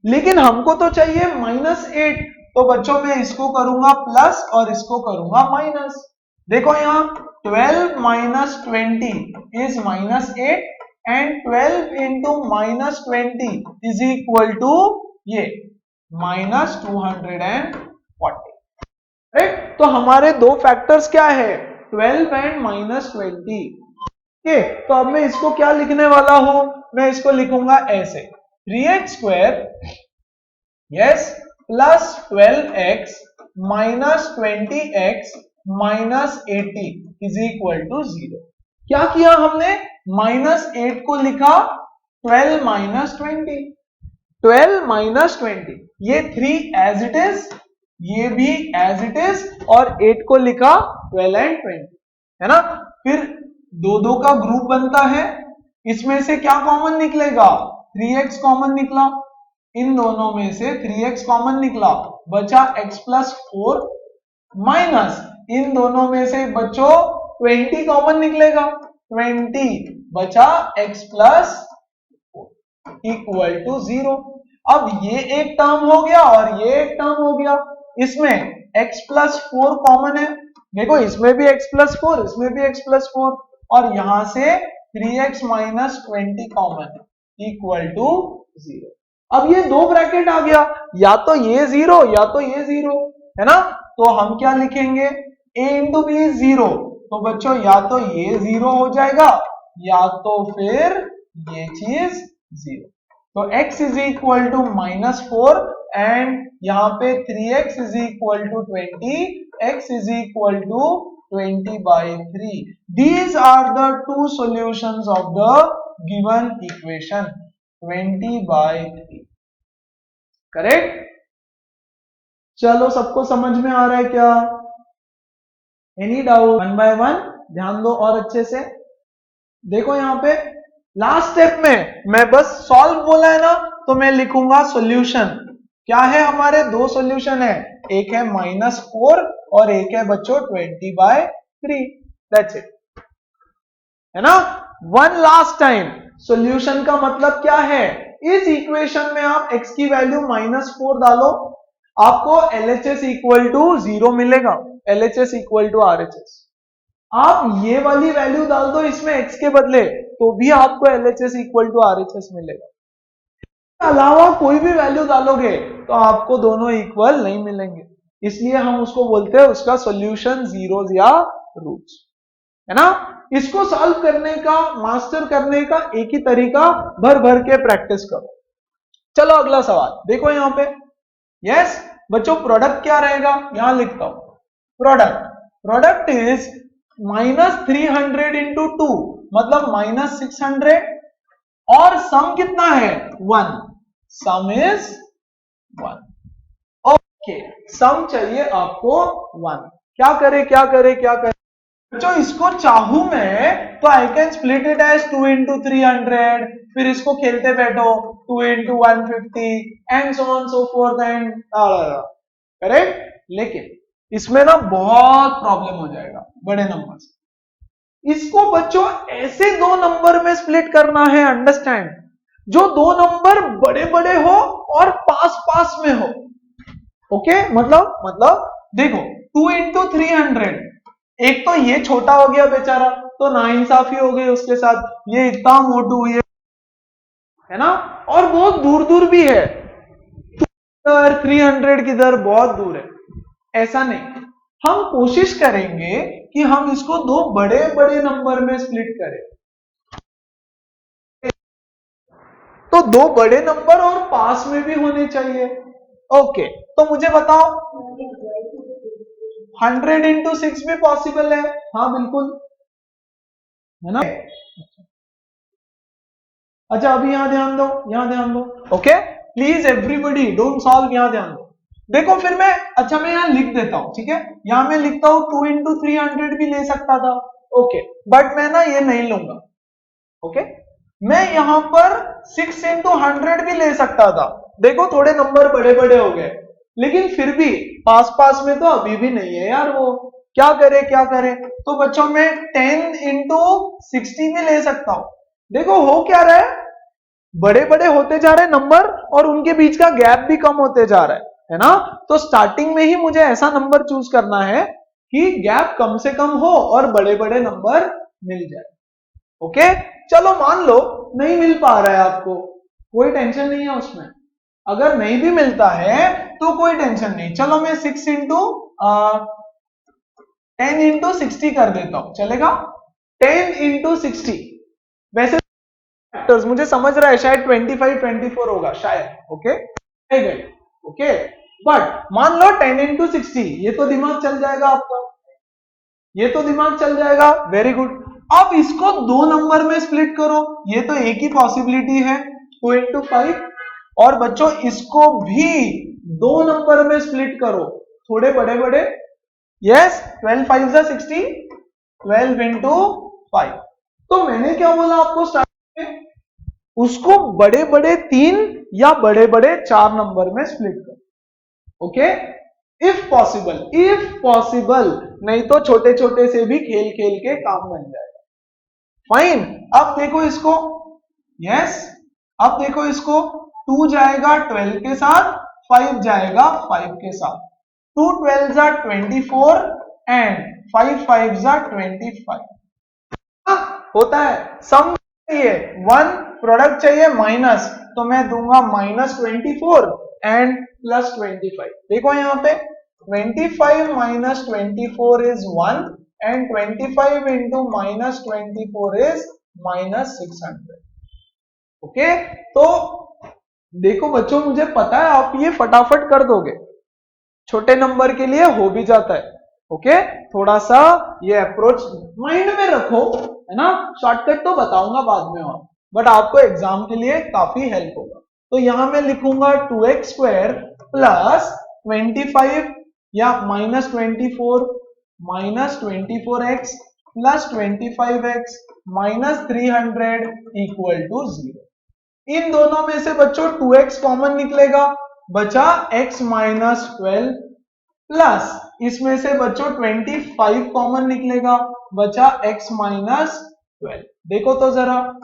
लेकिन हमको तो चाहिए -8, तो बच्चों मैं इसको करूंगा प्लस और इसको करूंगा माइनस। देखो यहाँ 12 minus 20 is -8 and 12 into -20 is equal to ये -240। राइट, तो हमारे दो फैक्टर्स क्या है, 12 एंड -20। ओके, तो अब मैं इसको क्या लिखने वाला हूं, मैं इसको लिखूंगा ऐसे 3x square yes plus 12x minus 20x minus 80 is equal to 0। क्या किया हमने, -8 को लिखा 12 माइनस 20, 12 माइनस 20, ये 3 एज इट इज, ये भी एज इट इज, और 8 को लिखा 12 एंड 20, है ना। फिर दो का ग्रुप बनता है, इसमें से क्या कॉमन निकलेगा, 3x कॉमन निकला, इन दोनों में से 3x कॉमन निकला, बचा x प्लस 4 माइनस इन दोनों में से बच्चों 20 कॉमन निकलेगा, 20 बचा x प्लस इक्वल टू 0। अब ये एक टर्म हो गया और ये एक टर्म हो गया, इसमें x प्लस 4 कॉमन है, देखो इसमें भी x प्लस 4, इसमें भी x प्लस 4, और यहां से 3x minus 20 common equal to 0। अब ये दो ब्रैकेट आ गया, या तो ये 0 या तो ये 0, है ना। तो हम क्या लिखेंगे, a इंटू बी 0, तो बच्चों या तो ये 0 हो जाएगा या तो फिर ये चीज 0। तो x is equal to -4 and यहाँ पे 3x is equal to 20, x is equal to 20/3। These are the two solutions of the given equation 20/3। Correct, चलो सबको समझ में आ रहा है क्या, एनी डाउट, 1 बाय 1 ध्यान दो और अच्छे से। देखो यहाँ पे लास्ट स्टेप में मैं बस सॉल्व बोला है ना, तो मैं लिखूंगा सॉल्यूशन। क्या है, हमारे दो सॉल्यूशन है, एक है -4 और एक है बच्चों 20/3, दैट्स इट, है ना। वन लास्ट टाइम, सॉल्यूशन का मतलब क्या है, इस इक्वेशन में आप x की वैल्यू -4 डालो, आपको LHS इक्वल टू 0 मिलेगा, LHS इक्वल टू RHS। आप ये वाली वैल्यू डाल दो इसमें x के बदले, तो भी आपको LHS इक्वल टू RHS मिलेगा। अलावा कोई भी वैल्यू डालोगे तो आपको दोनों इक्वल नहीं मिलेंगे, इसलिए हम उसको बोलते हैं उसका सॉल्यूशन जीरोस या रूट्स, है ना। इसको सॉल्व करने का, मास्टर करने का एक ही तरीका, भर भर के प्रैक्टिस करो। चलो अगला सवाल देखो यहाँ पे, यस बच्चों प्रोडक्ट क्या रहेगा, यहां लिखता हूं प्रोडक्ट इज -300 इंटू 2 मतलब -600, और सम कितना है 1, सम इज 1। ओके, सम चाहिए आपको 1, क्या करे बच्चों, इसको चाहूं मैं तो I can split it as 2 into 300, फिर इसको खेलते बैठो 2 into 150 and so on so forth and correct. लेकिन इसमें ना बहुत प्रॉब्लम हो जाएगा बड़े नंबर से। इसको बच्चों ऐसे दो नंबर में स्प्लिट करना है, अंडरस्टैंड, जो दो नंबर बड़े बड़े हो और पास पास में हो। ओके, मतलब देखो 2 इंटू 300, एक तो ये छोटा हो गया बेचारा, तो नाइंसाफी हो गई उसके साथ, ये इतना मोटू है ना, और बहुत दूर दूर भी है, 300 किधर बहुत दूर है, ऐसा नहीं। हम कोशिश करेंगे कि हम इसको दो बड़े बड़े नंबर में स्प्लिट करें, तो दो बड़े नंबर और पास में भी होने चाहिए। ओके, तो मुझे बताओ 100 इंटू 6 भी पॉसिबल है, हाँ बिल्कुल, है ना। अच्छा अभी यहां ध्यान दो, okay please everybody don't solve, यहां ध्यान दो। देखो फिर मैं, अच्छा मैं यहां लिख देता हूं, ठीक है, यहां मैं लिखता हूं 2 इंटू 300 भी ले सकता था, ओके, बट मैं ना ये नहीं लूंगा, ओके, मैं यहां पर 6 इंटू 100 भी ले सकता था। देखो थोड़े नंबर बड़े बड़े हो गए, लेकिन फिर भी पास पास में तो अभी भी नहीं है यार, वो क्या करे, तो बच्चों मैं 10 इंटू 60 भी ले सकता हूं। देखो हो क्या रहा है, बड़े बड़े होते जा रहे नंबर और उनके बीच का गैप भी कम होते जा रहा है ना। तो स्टार्टिंग में ही मुझे ऐसा नंबर चूज करना है कि गैप कम से कम हो और बड़े बड़े नंबर मिल जाए। ओके, चलो मान लो नहीं मिल पा रहा है आपको, कोई टेंशन नहीं है उसमें। अगर नहीं भी मिलता है तो कोई टेंशन नहीं, चलो मैं 10 इंटू 60 कर देता हूं, चलेगा? 10 इंटू 60, वैसे फैक्टर्स मुझे समझ रहा है शायद 25 24 होगा शायद, ओके ओके, बट मान लो 10 इंटू 60, ये तो दिमाग चल जाएगा आपका, ये तो दिमाग चल जाएगा, वेरी गुड। अब इसको दो नंबर में स्प्लिट करो, ये तो एक ही पॉसिबिलिटी है 2 इंटू 5, और बच्चों इसको भी दो नंबर में स्प्लिट करो, थोड़े बड़े बड़े, यस 12 5 जा 60, 12 इंटू 5। तो मैंने क्या बोला आपको स्टार्ट में, उसको बड़े बड़े 3 या बड़े बड़े 4 नंबर में स्प्लिट करो, ओके, इफ पॉसिबल, नहीं तो छोटे छोटे से भी खेल खेल के काम बन जाएगा। फाइन, अब देखो इसको, यस अब देखो इसको, 2 जाएगा 12 के साथ, 5 जाएगा 5 के साथ, 2 12 जा 24 एंड 5 5 जा 25। होता है, सम चाहिए 1, प्रोडक्ट चाहिए माइनस, तो मैं दूंगा -24 एंड +25। देखो यहां पे 25 minus 24 is 1 and 25 into -24 is -600। Okay, तो देखो बच्चों मुझे पता है आप ये फटाफट कर दोगे, छोटे नंबर के लिए हो भी जाता है। ओके, थोड़ा सा ये अप्रोच माइंड में रखो, है ना, शॉर्टकट तो बताऊंगा बाद में और, बट आपको एग्जाम के लिए काफी हेल्प होगा। तो यहां मैं लिखूंगा 2x स्क्वायर प्लस 25 या -24 -24x plus 25x minus 300 equal to 0। इन दोनों में से बच्चों 2x कॉमन निकलेगा, बचा x माइनस 12 प्लस इसमें से बच्चों 25 कॉमन निकलेगा, बचा x माइनस 12। देखो तो जरा,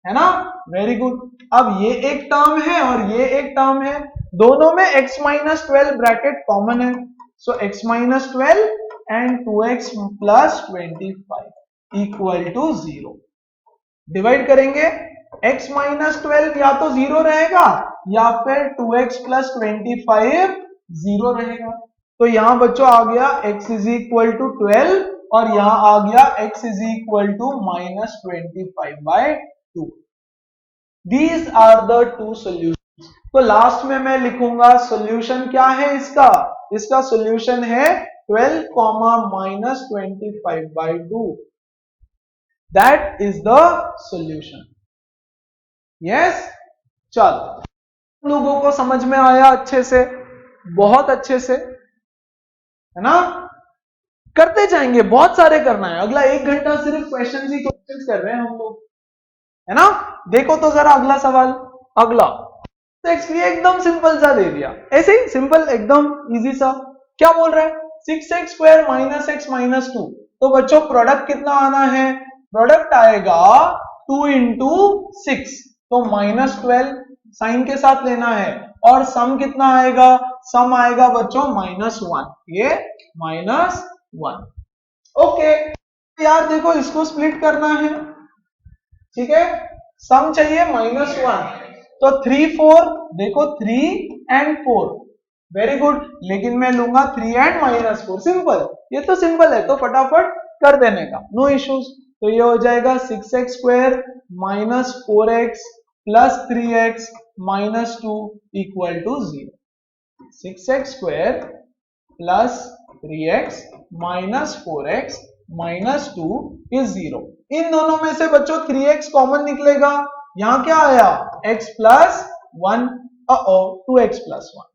है ना, वेरी गुड। अब ये एक टर्म है और ये एक टर्म है, दोनों में x माइनस 12 ब्रैकेट कॉमन है, so x minus 12 and 2x plus 25 equal to 0। Divide करेंगे, x माइनस 12 या तो 0 रहेगा या फिर 2x प्लस 25 0 रहेगा। तो यहां बच्चों आ गया x इज इक्वल टू 12 और यहां आ गया x is equal to -25/2। These are the two solutions. तो लास्ट में मैं लिखूंगा सॉल्यूशन क्या है इसका, इसका सॉल्यूशन है 12, -25/2। That is the solution. Yes, चलो लोगों को समझ में आया अच्छे से, बहुत अच्छे से, है ना। करते जाएंगे, बहुत सारे करना है, अगला 1 घंटा सिर्फ क्वेश्चन ही क्वेश्चन कर रहे हैं हम लोग, है ना। देखो तो जरा अगला सवाल, अगला तो एकदम सिंपल सा दे दिया, ऐसे ही सिंपल एकदम इजी सा। क्या बोल रहा है, 6x square minus x minus 2। तो बच्चों प्रोडक्ट कितना आना है, प्रोडक्ट आएगा 2 इंटू 6, तो -12 साइन के साथ लेना है, और सम कितना आएगा, सम आएगा बच्चों -1, ये -1। ओके यार देखो इसको स्प्लिट करना है, ठीक है, सम चाहिए -1, तो 3 4, देखो 3 एंड 4, वेरी गुड, लेकिन मैं लूंगा 3 एंड -4, सिंपल, ये तो सिंपल है, तो फटाफट कर देने का, नो इश्यूज। तो ये हो जाएगा 6x square minus 4x plus 3x minus 2 equal to 0। 6x square plus 3x minus 4x minus 2 is 0। इन दोनों में से बच्चों 3x कॉमन निकलेगा, यहां क्या आया x plus 1, 2x plus 1,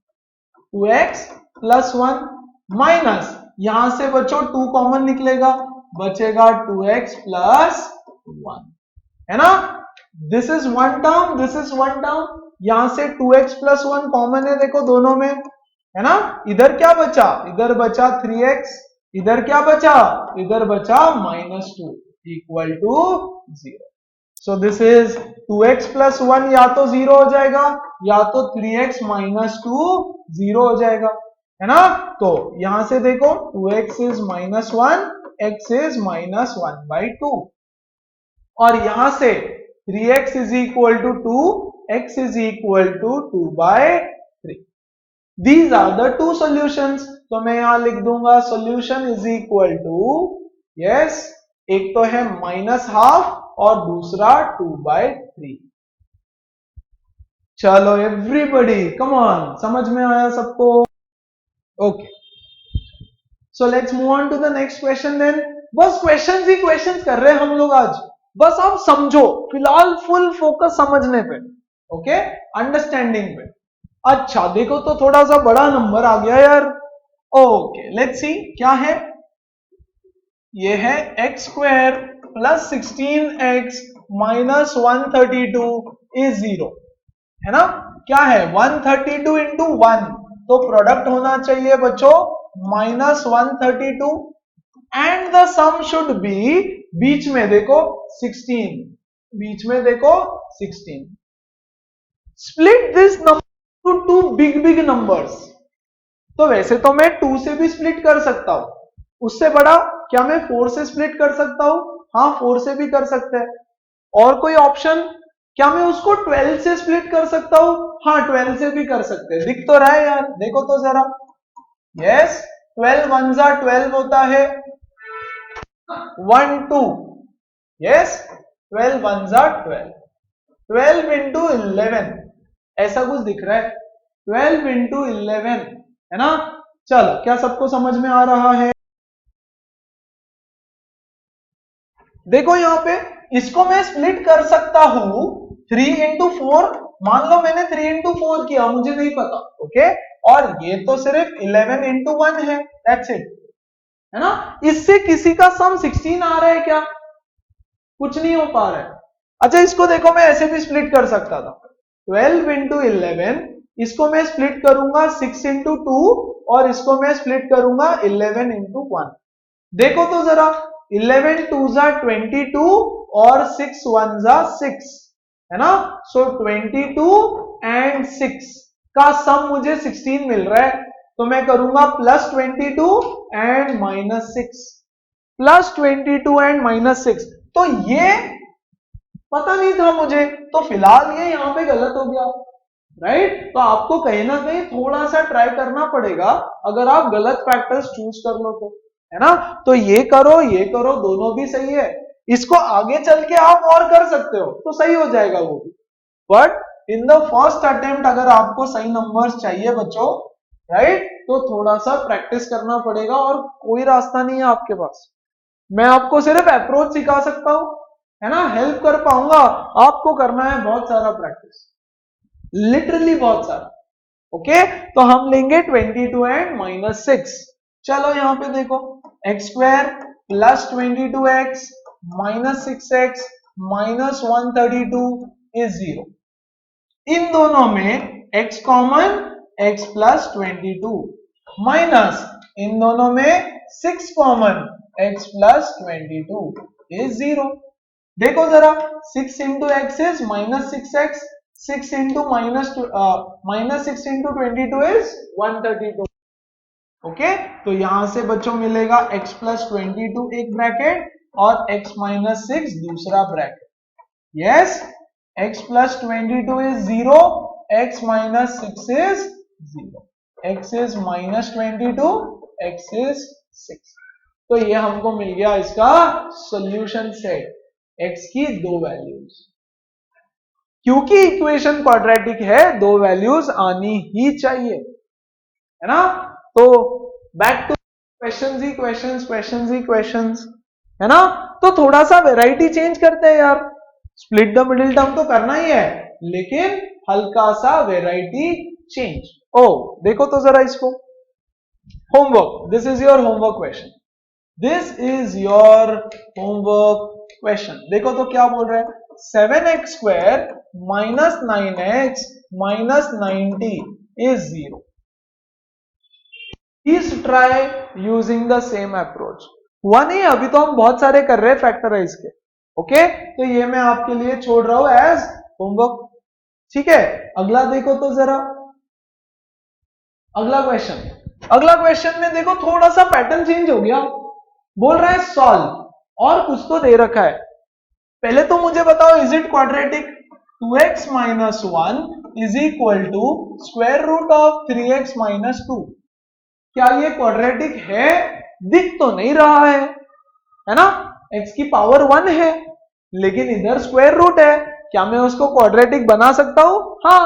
2x plus 1 minus यहां से बच्चों 2 कॉमन निकलेगा, बचेगा 2x प्लस 1, है ना। This is one term, this is one term, यहां से 2x प्लस 1 कॉमन है, देखो दोनों में, है ना। इधर क्या बचा, इधर बचा 3x, इधर क्या बचा, इधर बचा -2 equal to 0। So this is 2x plus 1 या तो 0 हो जाएगा या तो 3x माइनस 2 0 हो जाएगा, है ना। तो यहां से देखो 2x is minus 1, x is minus 1 by 2, और यहां से 3x is equal to 2, x is equal to 2 by 3। These are the two solutions. तो मैं यहां लिख दूंगा solution is equal to, yes, एक तो है माइनस हाफ और दूसरा 2 बाय 3। चलो एवरीबॉडी कम ऑन, समझ में आया सबको? Okay, so let's move on to the next question then. बस क्वेश्चंस ही क्वेश्चंस कर रहे हैं हम लोग आज, बस आप समझो, फिलहाल फुल फोकस समझने पे, ओके, अंडरस्टैंडिंग पे। अच्छा देखो तो थोड़ा सा बड़ा नंबर आ गया यार। ओके लेट्स सी क्या है। ये है x square plus 16x minus 132 is 0, है ना। क्या है 132 इंटू 1, तो प्रोडक्ट होना चाहिए बच्चों minus 132, and the sum should be, बीच में देखो 16, बीच में देखो 16। Split this number to two big numbers. तो वैसे तो मैं 2 से भी स्प्लिट कर सकता हूं, उससे बड़ा क्या मैं 4 से स्प्लिट कर सकता हूं? हाँ 4 से भी कर सकते हैं। और कोई ऑप्शन, क्या मैं उसको 12 से स्प्लिट कर सकता हूं? हाँ 12 से भी कर सकते हैं। दिख तो रहा है यार, देखो तो जरा, यस 12 वन जा 12 होता है, 1 2, यस 12 वन जा 12, 12 इंटू 11 ऐसा कुछ दिख रहा है, 12 इंटू 11, है ना। चलो क्या सबको समझ में आ रहा है? देखो यहां पे इसको मैं स्प्लिट कर सकता हूं 3 इंटू 4, मान लो मैंने 3 इंटू 4 किया, मुझे नहीं पता, ओके, और ये तो सिर्फ 11 इंटू 1 है, दैट्स इट, है ना। इससे किसी का सम 16 आ रहा है क्या? कुछ नहीं हो पा रहा है। अच्छा इसको देखो मैं ऐसे भी स्प्लिट कर सकता था, 12 इंटू 11, इसको मैं स्प्लिट करूंगा 6 इंटू 2, और इसको मैं स्प्लिट करूंगा 11 इंटू 1। देखो तो जरा, 11 टू जा 22 और 6 वन जा 6, है ना। सो 22 एंड 6 का सम मुझे 16 मिल रहा है, तो मैं करूंगा plus 22 and minus 6, plus 22 and minus 6। तो ये पता नहीं था मुझे, तो फिलहाल ये यहां पे गलत हो गया, राइट। तो आपको कहीं ना कहीं थोड़ा सा ट्राई करना पड़ेगा, अगर आप गलत फैक्टर्स चूज कर लो तो, है ना। तो ये करो दोनों भी सही है, इसको आगे चल के आप और कर सकते हो तो सही हो जाएगा वो भी, but in the first attempt अगर आपको सही नंबर्स चाहिए बच्चों, राइट, तो थोड़ा सा प्रैक्टिस करना पड़ेगा, और कोई रास्ता नहीं है आपके पास। मैं आपको सिर्फ अप्रोच सिखा सकता हूं, है ना, हेल्प कर पाऊंगा, आपको करना है बहुत सारा प्रैक्टिस, लिटरली बहुत सारा, ओके। तो हम लेंगे 22 एंड माइनस 6। चलो यहां पे देखो, x square plus 22x minus 6x minus 132 is 0। इन दोनों में x common, x plus 22, minus इन दोनों में 6 कॉमन, x प्लस 22 इज 0। देखो जरा, 6 into x is minus 6x, 6 into minus 6 into 22 is 132, okay. तो यहां से बच्चों मिलेगा x प्लस 22 एक ब्रैकेट और x माइनस 6 दूसरा bracket, yes, x plus 22 is 0, x minus 6 is 0, x is minus 22, x is 6। तो ये हमको मिल गया इसका सॉल्यूशन सेट, x की दो वैल्यूज, क्योंकि इक्वेशन क्वाड्रेटिक है, दो वैल्यूज आनी ही चाहिए, है ना। तो बैक टू क्वेश्चंस ही क्वेश्चंस, है ना। तो थोड़ा सा वैरायटी चेंज करते हैं यार, स्प्लिट द मिडिल टर्म तो करना ही है, लेकिन हल्का सा वैरायटी चेंज। ओ देखो तो जरा इसको, homework, this is your homework question, this is your homework question. देखो तो क्या बोल रहे हैं, 7x square minus 9x minus 90 is 0। Please try using the same approach। हुआ नहीं, अभी तो हम बहुत सारे कर रहे हैं फैक्टराइज के, ओके, तो ये मैं आपके लिए छोड़ रहा हूं एज होमवर्क। ठीक है, अगला देखो तो जरा, अगला क्वेश्चन में देखो थोड़ा सा पैटर्न चेंज हो गया। बोल रहा है सॉल्व और कुछ तो दे रखा है। पहले तो मुझे बताओ, is it quadratic? 2x minus 1 is equal to square root of 3x minus 2। क्या ये क्वाड्रेटिक है? दिख तो नहीं रहा है ना? x की पावर 1 है, लेकिन इधर स्क्वायर रूट है। क्या मैं उसको क्वाड्रेटिक बना सकता हूं? हाँ,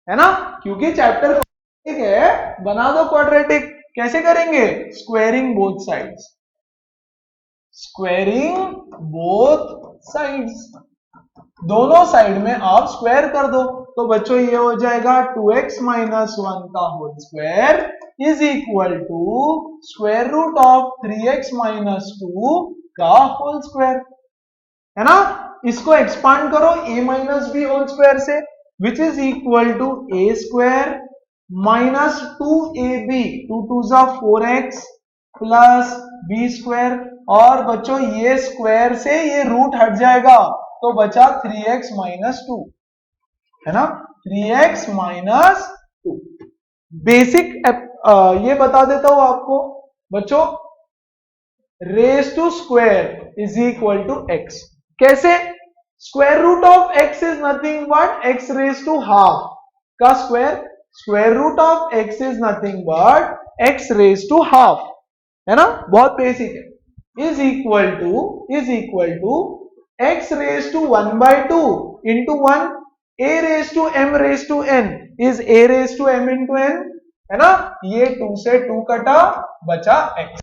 है ना, क्योंकि चैप्टर क्वाड्रेटिक है। बना दो क्वाड्रेटिक। कैसे करेंगे? Squaring both sides, squaring both sides, दोनों साइड में आप स्क्वायर कर दो। तो बच्चों ये हो जाएगा 2x माइनस 1 का whole square is equal to square root of 3x minus 2 का होल स्क्वायर, है ना। इसको एक्सपांड करो a minus B whole square से, which is equal to a square minus 2ab, 2 2 जा 4x प्लस b स्क्वायर। और बच्चों ये स्क्वायर से ये रूट हट जाएगा, तो बचा 3x माइनस 2, है ना, 3x माइनस 2। बेसिक ये बता देता हूं आपको बच्चों, raise to square is equal to x। कैसे? Square root of x is nothing but x raise to half का square, square root of x is nothing but x raise to half, है ना, बहुत बेसिक है। Is equal to x raise to 1 by 2 into 1 a raise to m raise to n is a raise to m into n, है ना। ये 2 से 2 कटा, बचा x,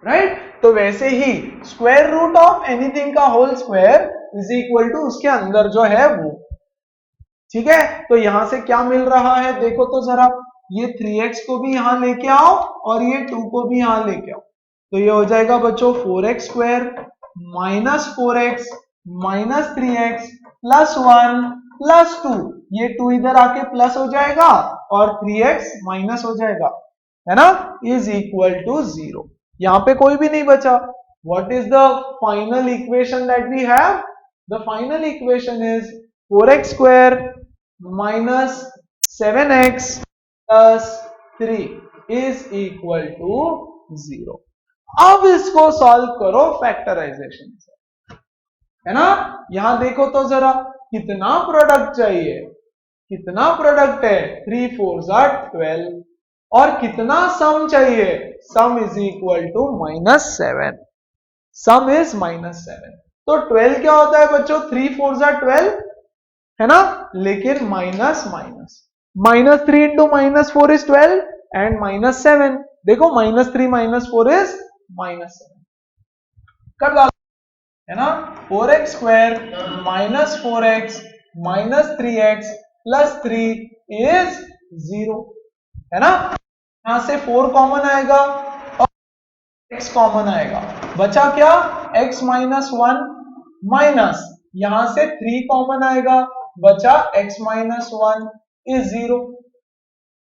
राइट। तो वैसे ही स्क्वायर रूट ऑफ एनीथिंग का whole square is equal to उसके अंदर जो है वो, ठीक है। तो यहां से क्या मिल रहा है देखो तो जरा, ये 3x को भी यहां लेके आओ और ये 2 को भी यहां लेके आओ, तो ये हो जाएगा बच्चों 4x square minus 4x minus 3x plus 1 plus 2, ये 2 इधर आके प्लस हो जाएगा और 3x माइनस हो जाएगा, है ना, इज इक्वल टू 0। यहां पे कोई भी नहीं बचा। What is the final equation that we have? The final equation is 4x square minus 7x plus 3 is equal to 0। अब इसको सॉल्व करो फैक्टराइजेशन से, है ना। यहां देखो तो जरा, कितना प्रोडक्ट चाहिए, कितना प्रोडक्ट है, 3 4 12, और कितना सम चाहिए, sum is equal to -7, sum is -7। तो 12 क्या होता है बच्चों? 3 4 12, है ना, लेकिन minus minus, -3 into -4 is 12 and -7, देखो -3 -4 इज -7, कर डालो, है ना। 4x square minus 4x minus 3x plus 3 is 0, है ना। यहां से 4 कॉमन आएगा और x कॉमन आएगा, बचा क्या? x माइनस 1 माइनस, यहां से 3 कॉमन आएगा, बचा x माइनस 1 इज 0,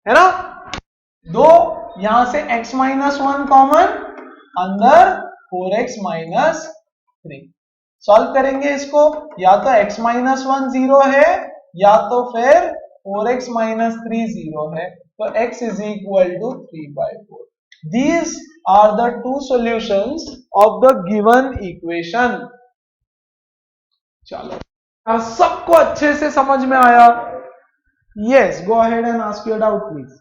है ना। दो यहां से x माइनस 1 कॉमन, अंदर 4x माइनस 3। सॉल्व करेंगे इसको, या तो x माइनस 1 0 है या तो फिर 4x माइनस 3 0 है, तो x is equal to 3/4। These are the two solutions of the given equation। चलो, सबको अच्छे से समझ में आया? Yes, go ahead and ask your doubt please।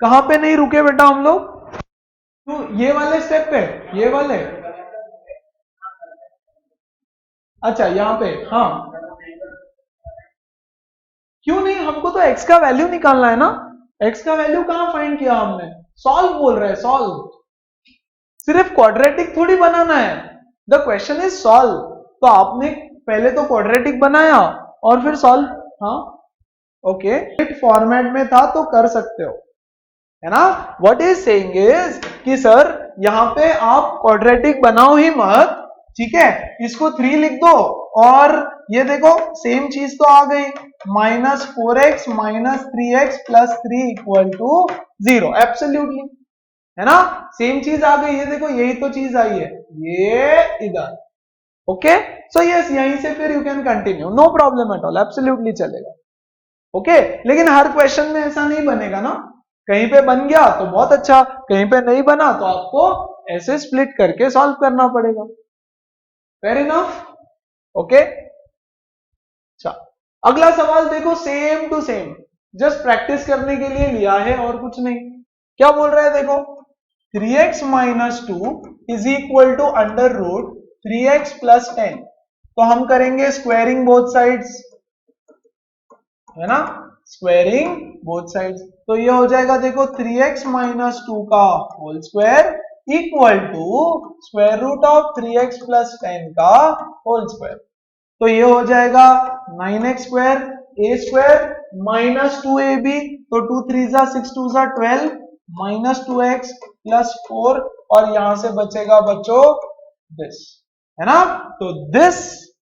कहां पे नहीं रुके बेटा हम लोग? तो ये वाले स्टेप पे, ये वाले, अच्छा यहां पे, हाँ, क्यों नहीं, हमको तो x का वैल्यू निकालना है ना। x का वैल्यू कहां फाइंड किया हमने? सॉल्व बोल रहे हैं, सॉल्व, सिर्फ क्वाड्रेटिक थोड़ी बनाना है। The question is solve. तो आपने पहले तो क्वाड्रेटिक बनाया और फिर सॉल्व, हाँ ओके, फॉर्मेट में था तो कर सकते हो, है ना। व्हाट इज सेइंग इज कि सर यहां पे आप क्वाड्रेटिक बनाओ ही मत, ठीक है, इसको 3 लिख दो और ये देखो सेम चीज तो आ गई, -4x minus 3x plus 3 equal to 0, absolutely, है ना, सेम चीज आ गई। ये देखो यही तो चीज आई है, ये इधर। ओके, सो यस, यहीं से फिर you can continue, no problem at all, absolutely चलेगा। ओके, लेकिन हर क्वेश्चन में ऐसा नहीं बनेगा ना, कहीं पे बन गया तो बहुत अच्छा, कहीं पे नहीं बना तो आपको ऐसे स्प्लिट करके सॉल्व करना पड़ेगा। Fair enough? ओके, अच्छा अगला सवाल देखो, same to same, just practice करने के लिए लिया है और कुछ नहीं। क्या बोल रहा है देखो, 3x minus 2 is equal to under root 3x plus 10। तो हम करेंगे स्क्वायरिंग बोथ साइड्स, है ना, स्क्वायरिंग बोथ साइड्स। तो ये हो जाएगा देखो 3x माइनस 2 का whole square equal to square root of 3x plus 10 का होल स्क्वायर। तो ये हो जाएगा 9x square a square minus 2ab, तो 2 3 जा 6 2 जा 12 माइनस 2x प्लस 4, और यहां से बचेगा बच्चों दिस, है ना। तो दिस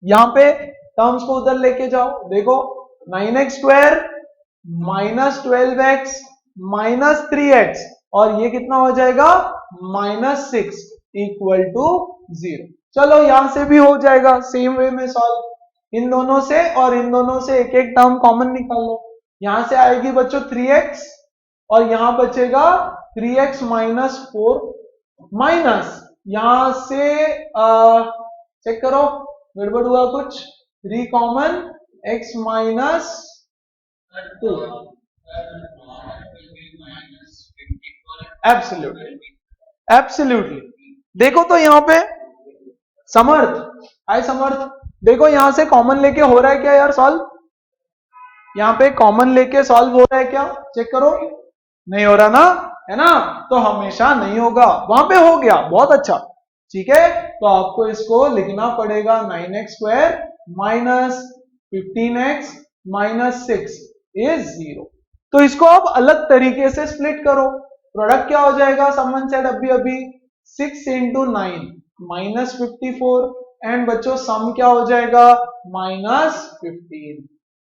यहां पे टर्म्स को उधर लेके जाओ, देखो 9x square minus 12x minus 3x, और ये कितना हो जाएगा -6 इक्वल टू 0। चलो यहां से भी हो जाएगा सेम वे में सॉल्व, इन दोनों से और इन दोनों से एक एक टर्म कॉमन निकाल लो। यहां से आएगी बच्चों 3x, और यहां बचेगा 3x माइनस 4 माइनस, यहां से चेक करो गड़बड़ हुआ कुछ, 3 common, x minus 2, absolutely, absolutely. देखो तो यहां पे समर्थ, हाय समर्थ, देखो यहां से कॉमन लेके हो रहा है क्या यार सॉल्व, यहां पे कॉमन लेके सॉल्व हो रहा है क्या, चेक करो, नहीं हो रहा ना, है ना, तो हमेशा नहीं होगा, वहां पे हो गया, बहुत अच्छा, ठीक है। तो आपको इसको लिखना पड़ेगा 9x square minus 15x minus 6 is 0। तो इसको आप अलग तरीके से स्प्लिट करो, प्रोडक्ट क्या हो जाएगा, समवन सेड अभी 6 इंटू 9 माइनस 54, एंड बच्चों सम क्या हो जाएगा -15,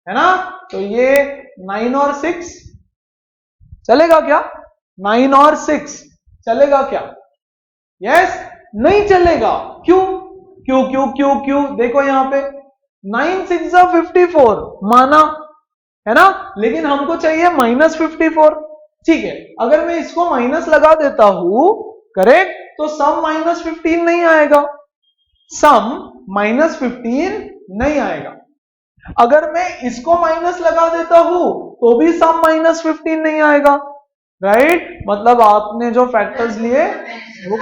है ना। तो ये 9 और 6 चलेगा क्या, 9 और 6 चलेगा क्या, यस नहीं चलेगा, क्यों क्यों क्यों क्यों क्यों, देखो यहां पे 9 6 54 माना, है ना, लेकिन हमको चाहिए -54, ठीक है, अगर मैं इसको माइनस लगा देता हूं, करेक्ट, तो सम -15 नहीं आएगा, सम -15 नहीं आएगा। अगर मैं इसको माइनस लगा देता हूं तो भी सम -15 नहीं आएगा, राइट, मतलब आपने जो फैक्टर्स लिए वो,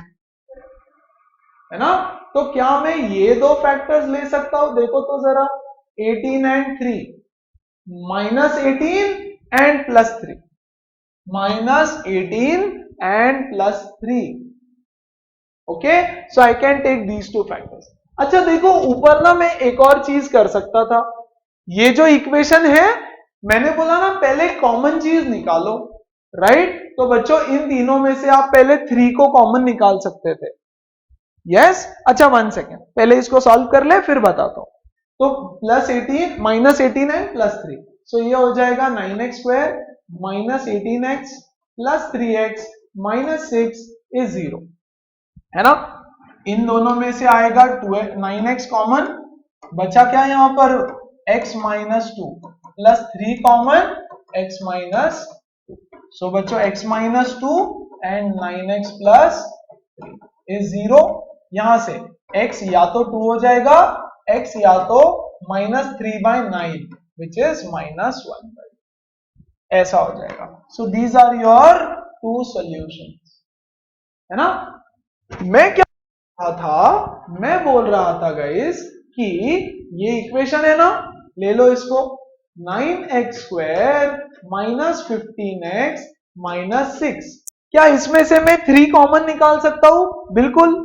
है ना। तो क्या मैं ये दो फैक्टर्स ले सकता हूं, देखो तो जरा, 18 and 3, -18 and +3, -18 and +3, okay, so I can take these two factors. अच्छा देखो ऊपर ना मैं एक और चीज कर सकता था, ये जो इक्वेशन है मैंने बोला ना पहले कॉमन चीज निकालो, राइट, तो बच्चों इन तीनों में से आप पहले 3 को कॉमन निकाल सकते थे, यस। अच्छा 1 सेकेंड, पहले इसको सॉल्व कर ले फिर बताता हूं। तो +18 -18 एंड +3, सो ये हो जाएगा 9x square minus 18x plus 3x minus 6 is 0, है ना। इन दोनों में से आएगा 9x कॉमन, बचा क्या यहां पर x minus 2 plus 3 common x minus 2, सो बच्चों x minus 2 and 9x plus 3 is 0। यहां से x या तो 2 हो जाएगा, x या तो -3/9 विच इज -1/, ऐसा हो जाएगा। So these are your 2 solutions, है ना। मैं क्या था, मैं बोल रहा था गाइस कि ये इक्वेशन है ना, ले लो इसको, 9x square minus 15x minus 6, क्या इसमें से मैं 3 कॉमन निकाल सकता हूं, बिल्कुल,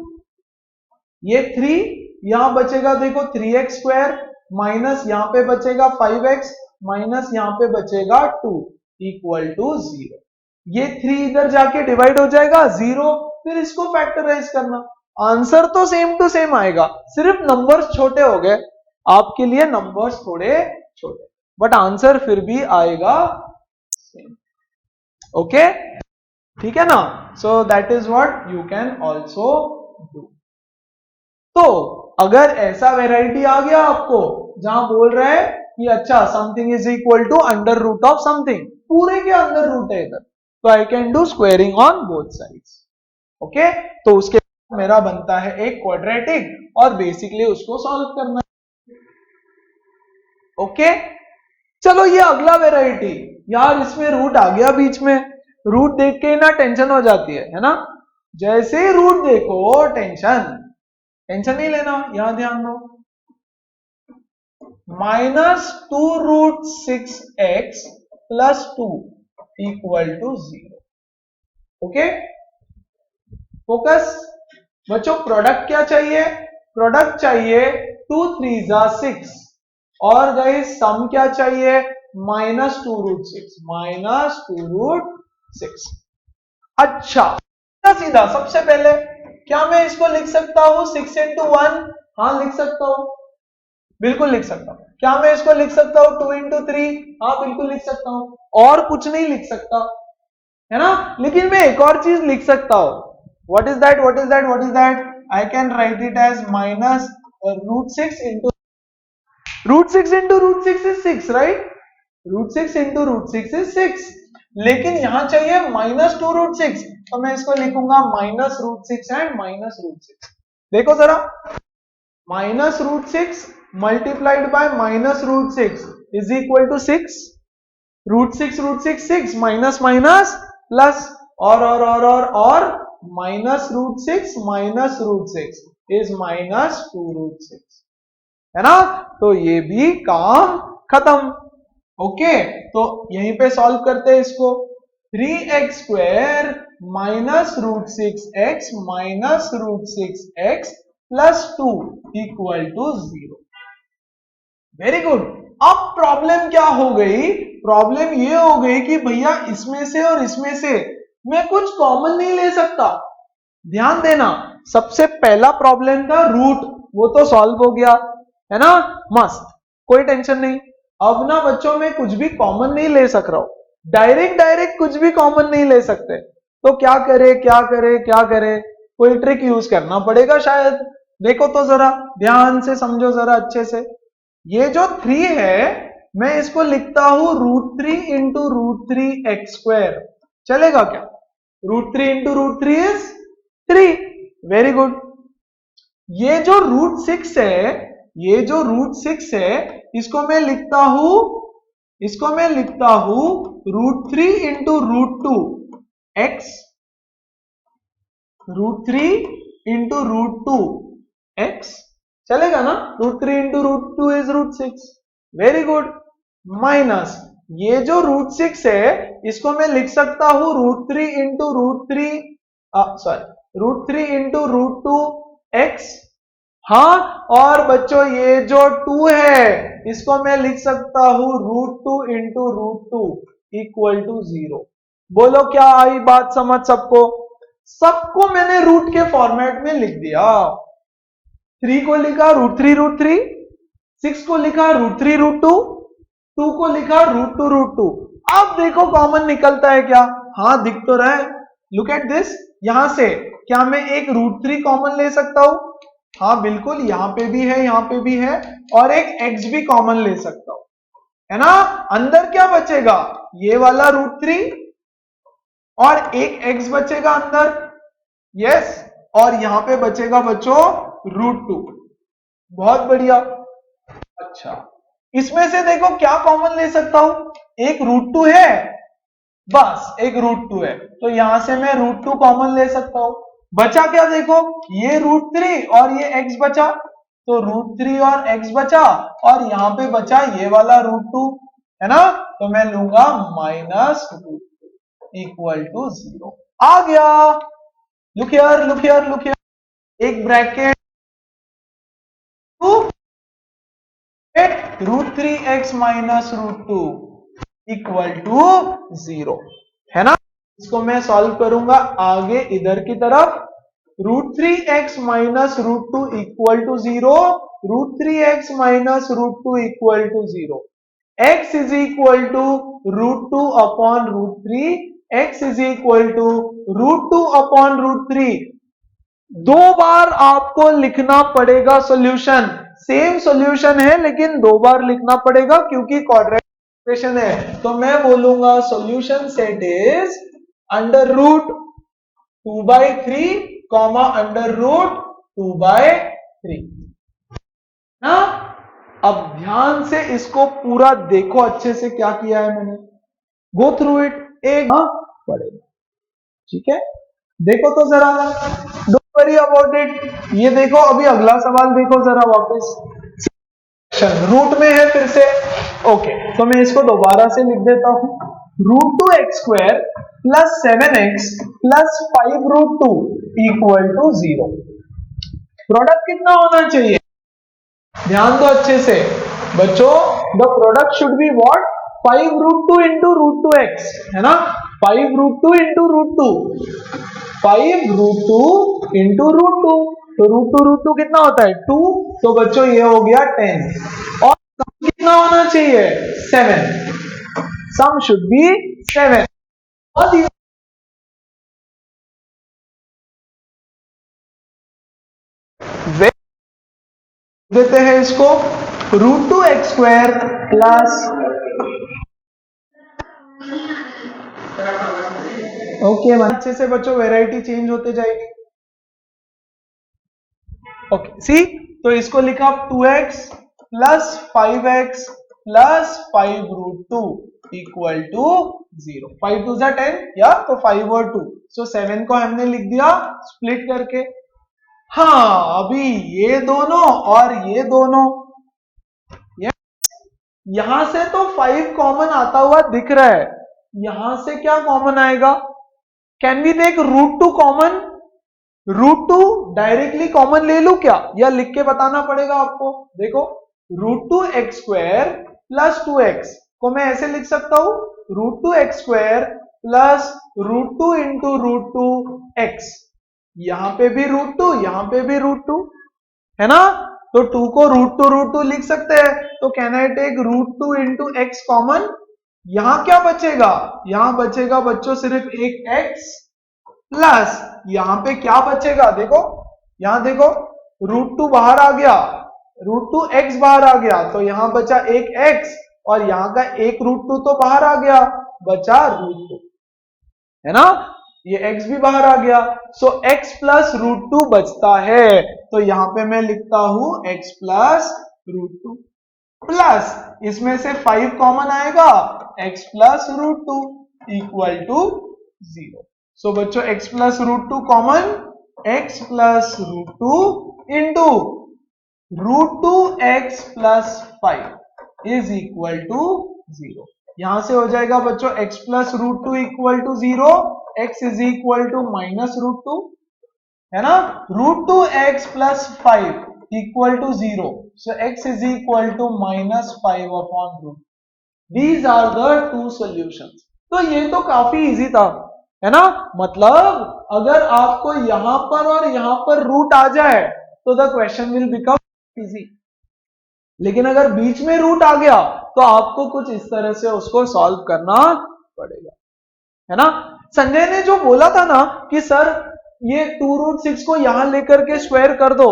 ये 3 यहां बचेगा, देखो 3x स्क्वायर माइनस यहां पे बचेगा 5x माइनस यहां पे बचेगा 2 इक्वल टू 0, ये 3 इधर जाके डिवाइड हो जाएगा 0, फिर इसको फैक्टराइज करना, आंसर तो सेम टू सेम आएगा, सिर्फ नंबर्स छोटे हो गए, आपके लिए नंबर्स थोड़े छोटे, बट आंसर फिर भी आएगा सेम। ओके, ठीक है ना? So that is what you can also do. तो अगर ऐसा वेराइटी आ गया आपको जहां बोल रहा है कि अच्छा something is equal to under root of something, पूरे के अंदर रूट है इधर, तो I can do squaring on both sides. Okay, तो उसके बाद मेरा बनता है एक क्वाड्रेटिक और बेसिकली उसको सॉल्व करना है। ओके, चलो ये अगला वेराइटी, यार इसमें रूट आ गया बीच में, रूट देख के ना टेंशन हो जाती है ना? जैसे रूट देखो टेंशन नहीं लेना, यहां ध्यान दो, -2√6x + 2 = 0। ओके, फोकस बच्चों, प्रोडक्ट क्या चाहिए? प्रोडक्ट चाहिए 2 3 जा 6 और गाइस सम क्या चाहिए? -2√6 अच्छा, सीधा सबसे पहले क्या मैं इसको लिख सकता हूं 6 × 1? हाँ लिख सकता हूं, बिल्कुल लिख सकता हूं। क्या मैं इसको लिख सकता हूं 2 × 3? हाँ बिल्कुल लिख सकता हूं, और कुछ नहीं लिख सकता है ना? लेकिन मैं एक और चीज लिख सकता हूं, what is that? I can write it as -√6 × √6 × √6 is 6, right? √6 × √6 is 6, लेकिन यहां चाहिए -2√6, तो मैं इसको लिखूंगा -√6 एंड -√6। देखो जरा, -√6 multiplied by -√6 is equal to 6, √6 minus minus plus और -√6 इज -2√6, है ना? तो ये भी काम खत्म। ओके, तो यहीं पे सॉल्व करते हैं इसको, 3x² -√6x -√6x + 2 = 0। Very good. अब प्रॉब्लम क्या हो गई? प्रॉब्लम ये हो गई कि भैया इसमें से और इसमें से मैं कुछ कॉमन नहीं ले सकता। ध्यान देना, सबसे पहला प्रॉब्लम था रूट, वो तो सॉल्व हो गया है ना, मस्त, कोई टेंशन नहीं। अब ना बच्चों में कुछ भी कॉमन नहीं ले सक रहा हूं, डायरेक्ट कुछ भी कॉमन नहीं ले सकते, तो क्या करे? कोई ट्रिक यूज करना पड़ेगा शायद। देखो तो जरा ध्यान से समझो जरा अच्छे से, ये जो 3 है मैं इसको लिखता हूं √3 × √3x², चलेगा क्या? √3 × √3 is 3, वेरी गुड। ये जो √6 है, इसको मैं लिखता हूं √3 × √2x, √3 × √2x, चलेगा ना? √3 × √2 is √6, वेरी गुड। माइनस ये जो √6 है इसको मैं लिख सकता हूं √3 × √2x, हाँ, और बच्चों ये जो 2 है इसको मैं लिख सकता हूं √2 × √2 = 0। बोलो क्या आई बात समझ सबको? सबको मैंने रूट के फॉर्मेट में लिख दिया। 3 को लिखा √3, 6 को लिखा √3, 2 को लिखा √2। अब देखो कॉमन निकलता है क्या? हाँ दिख तो रहा है, लुक एट दिस। यहां से क्या मैं एक √3 कॉमन ले सकता हूं? हाँ बिल्कुल, यहां पे भी है और एक x भी कॉमन ले सकता हूं, है ना? अंदर क्या बचेगा? ये वाला √3 और एक x बचेगा अंदर, यस, और यहां पे बचेगा बच्चों √2। बहुत बढ़िया। अच्छा, इसमें से देखो क्या कॉमन ले सकता हूं? एक √2 है, बस एक √2 है, तो यहां से मैं √2 कॉमन ले सकता हूं। बचा क्या? देखो ये √3 और ये x बचा, तो √3 और x बचा, और यहां पे बचा ये वाला √2, है ना? तो मैं लूंगा -2 = 0। आ गया, लुक हियर, एक ब्रैकेट √3x - √2 = 0, है ना? इसको मैं सॉल्व करूंगा आगे इधर की तरफ, √3x - √2 = 0, √3x minus √2 equal to 0। x is equal to √2 upon √3, x is equal to √2 upon √3। दो बार आपको लिखना पड़ेगा सॉल्यूशन, सेम सॉल्यूशन है लेकिन दो बार लिखना पड़ेगा क्योंकि क्वाड्रेटिक इक्वेशन है। तो मैं बोलूंगा solution set is under root 2/3 comma under root 2/3 ना। अब ध्यान से इसको पूरा देखो अच्छे से क्या किया है मैंने, गो थ्रू इट, एक पड़ेगा, ठीक है। देखो तो जरा, डोंट वरी अबाउट इट। ये देखो अभी अगला सवाल देखो जरा वापस, रूट में है फिर से। ओके, तो मैं इसको दोबारा से लिख देता हूं, √2x² plus 7x plus 5√2 equal to 0। Product कितना होना चाहिए, ध्यान दो अच्छे से बच्चों, the product should be what, 5√2 into √2x, है ना, 5√2 इंटू √2, 5√2 इंटू √2, तो √2 कितना होता है 2, तो बच्चों ये हो गया 10। और सम कितना होना चाहिए 7, सम शुड बी 7। और देते हैं इसको √2x² प्लस, ओके अच्छे से बच्चों वैरायटी चेंज होते जाएगी। ओके सी, तो इसको लिखा 2x plus 5x plus 5√2 equal to 0। 5 2 10 या तो 5 और 2, सो 7 को हमने लिख दिया स्प्लिट करके। हाँ अभी ये दोनों और ये दोनों, यहां से तो 5 कॉमन आता हुआ दिख रहा है, यहां से क्या कॉमन आएगा, can we take √2 common, √2 directly common ले लू क्या, या लिख के बताना पड़ेगा आपको। देखो √2x² प्लस 2x को मैं ऐसे लिख सकता हूं, √2x² प्लस √2 इंटू √2x, यहां पे भी √2 यहां पे भी √2 है ना, तो 2 को √2 लिख सकते हैं। तो can I take √2 into x common, यहां क्या बचेगा, यहां बचेगा बच्चों सिर्फ एक x प्लस यहां पे क्या बचेगा, देखो यहां देखो √2 बाहर आ गया, √2x बाहर आ गया, तो यहां बचा एक x और यहां का एक √2 तो बाहर आ गया, बचा √2, है ना, ये x भी बाहर आ गया, सो x प्लस √2 बचता है, तो यहां पे मैं लिखता हूं x प्लस √2 प्लस इसमें से 5 कॉमन आएगा, x plus √2 equal to 0। So बच्चों x plus √2 common, x plus √2 into √2x plus 5 is equal to 0। यहां से हो जाएगा बच्चों x plus √2 equal to 0, x is equal to minus √2, है ना, √2x plus 5 equal to 0, so x is equal to minus 5 upon √2। These are the two solutions. तो ये तो काफी इजी था, है ना, मतलब अगर आपको यहां पर और यहां पर रूट आ जाए तो the question will become easy, लेकिन अगर बीच में रूट आ गया तो आपको कुछ इस तरह से उसको सॉल्व करना पड़ेगा, है ना। संजय ने जो बोला था ना कि सर ये 2√6 को यहां लेकर के स्क्वायर कर दो,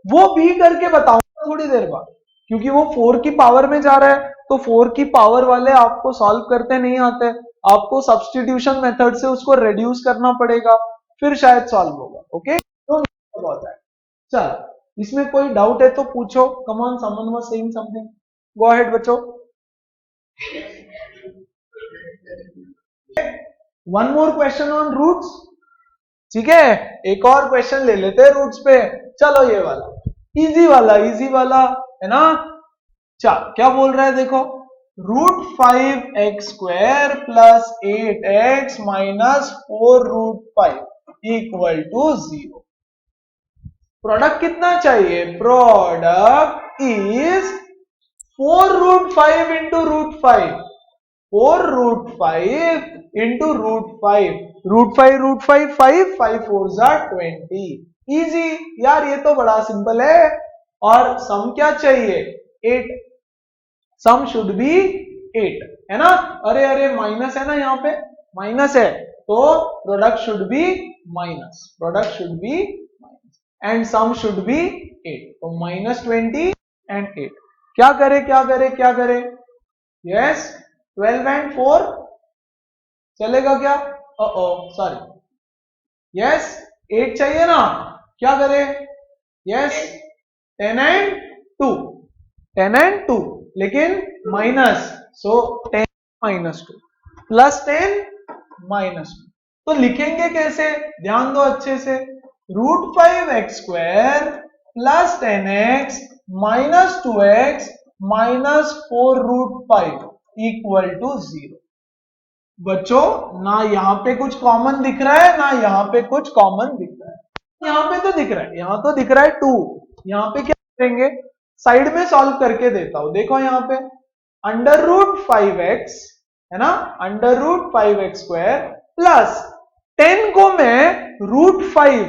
वो भी करके बताऊंगा थोड़ी देर बाद, क्योंकि वो 4 की पावर में जा रहा है, तो 4 की पावर वाले आपको सॉल्व करते नहीं आते, आपको सब्स्टिट्यूशन मेथड से उसको रिड्यूस करना पड़ेगा, फिर शायद सॉल्व होगा। ओके, तो बहुत है। चल, इसमें कोई डाउट है तो पूछो, come on, someone was saying something, go ahead बच्चों। One more question on roots, ठीक है, एक और क्वेश्चन ले लेते हैं रूट्स पे। चलो ये वाला इजी वाला है ना। चल क्या बोल रहा है देखो, √5x² plus 8x minus 4√5 equal to 0। Product कितना चाहिए, product is 4√5 into √5, 4√5 into √5, √5 5 4 20। Easy यार, ये तो बड़ा सिंपल है, और सम क्या चाहिए 8, सम शुड बी 8, है ना। अरे अरे माइनस है ना, यहाँ पे माइनस है तो product should be minus, product should be minus and sum should be 8, तो -20 एंड 8। क्या करे क्या करे क्या करे, यस 12 एंड 4 चलेगा क्या, सॉरी, यस 8 चाहिए ना, क्या करे, यस 10 एंड 2, 10 एंड 2, लेकिन माइनस, सो 10 -2 प्लस 10 -2, तो लिखेंगे कैसे, ध्यान दो अच्छे से, √5x² plus 10x minus 2x minus 4√5 equal to 0। बच्चों ना यहाँ पे कुछ कॉमन दिख रहा है ना यहाँ पे कुछ कॉमन दिख रहा है, यहाँ पे तो दिख रहा है, यहाँ तो दिख रहा है 2, यहाँ पे क्या करेंगे, साइड में सॉल्व करके देता हूं, देखो यहाँ पे √5x है ना, √5x² प्लस 10 को मैं √5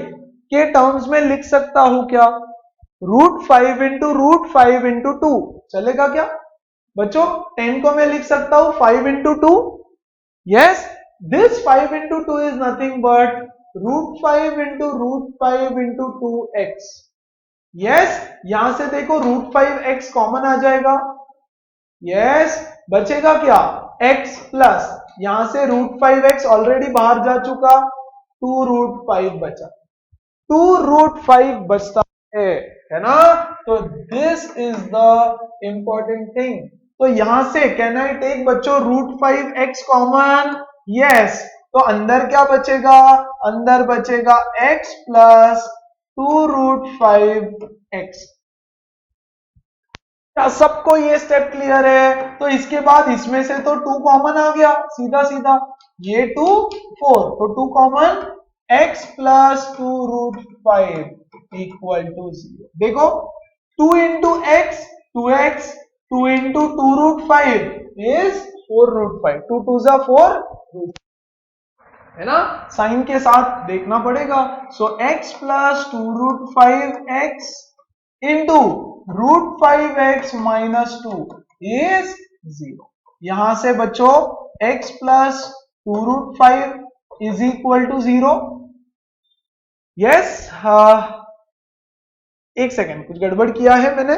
के टर्म्स में लिख सकता हूं क्या, √5 इंटू √5 इंटू 2 चलेगा क्या बच्चों, 10 को मैं लिख सकता हूं 5 into 2, yes this 5 into 2 is nothing but √5 into √5 into 2x, yes यहां से देखो √5x कॉमन आ जाएगा, yes बचेगा क्या x प्लस यहां से √5x ऑलरेडी बाहर जा चुका, 2√5 बचा, 2√5 बचता है ना, तो this is the important thing. तो यहां से कैन आई टेक बच्चों √5x कॉमन, यस, तो अंदर क्या बचेगा, अंदर बचेगा x प्लस 2√5x। क्या सबको ये स्टेप क्लियर है, तो इसके बाद इसमें से तो 2 कॉमन आ गया, सीधा सीधा ये 2 4, तो 2 common, x plus 2√5 equal to 0। देखो 2 into x 2x, 2 into 2√5 is 4√5, 2 2 जा 4, है ना, साइन के साथ देखना पड़ेगा, so x plus 2√5x into √5x minus 2 is 0। यहां से बच्चों x plus 2√5 is equal to 0, yes, एक सेकेंड कुछ गड़बड़ किया है मैंने,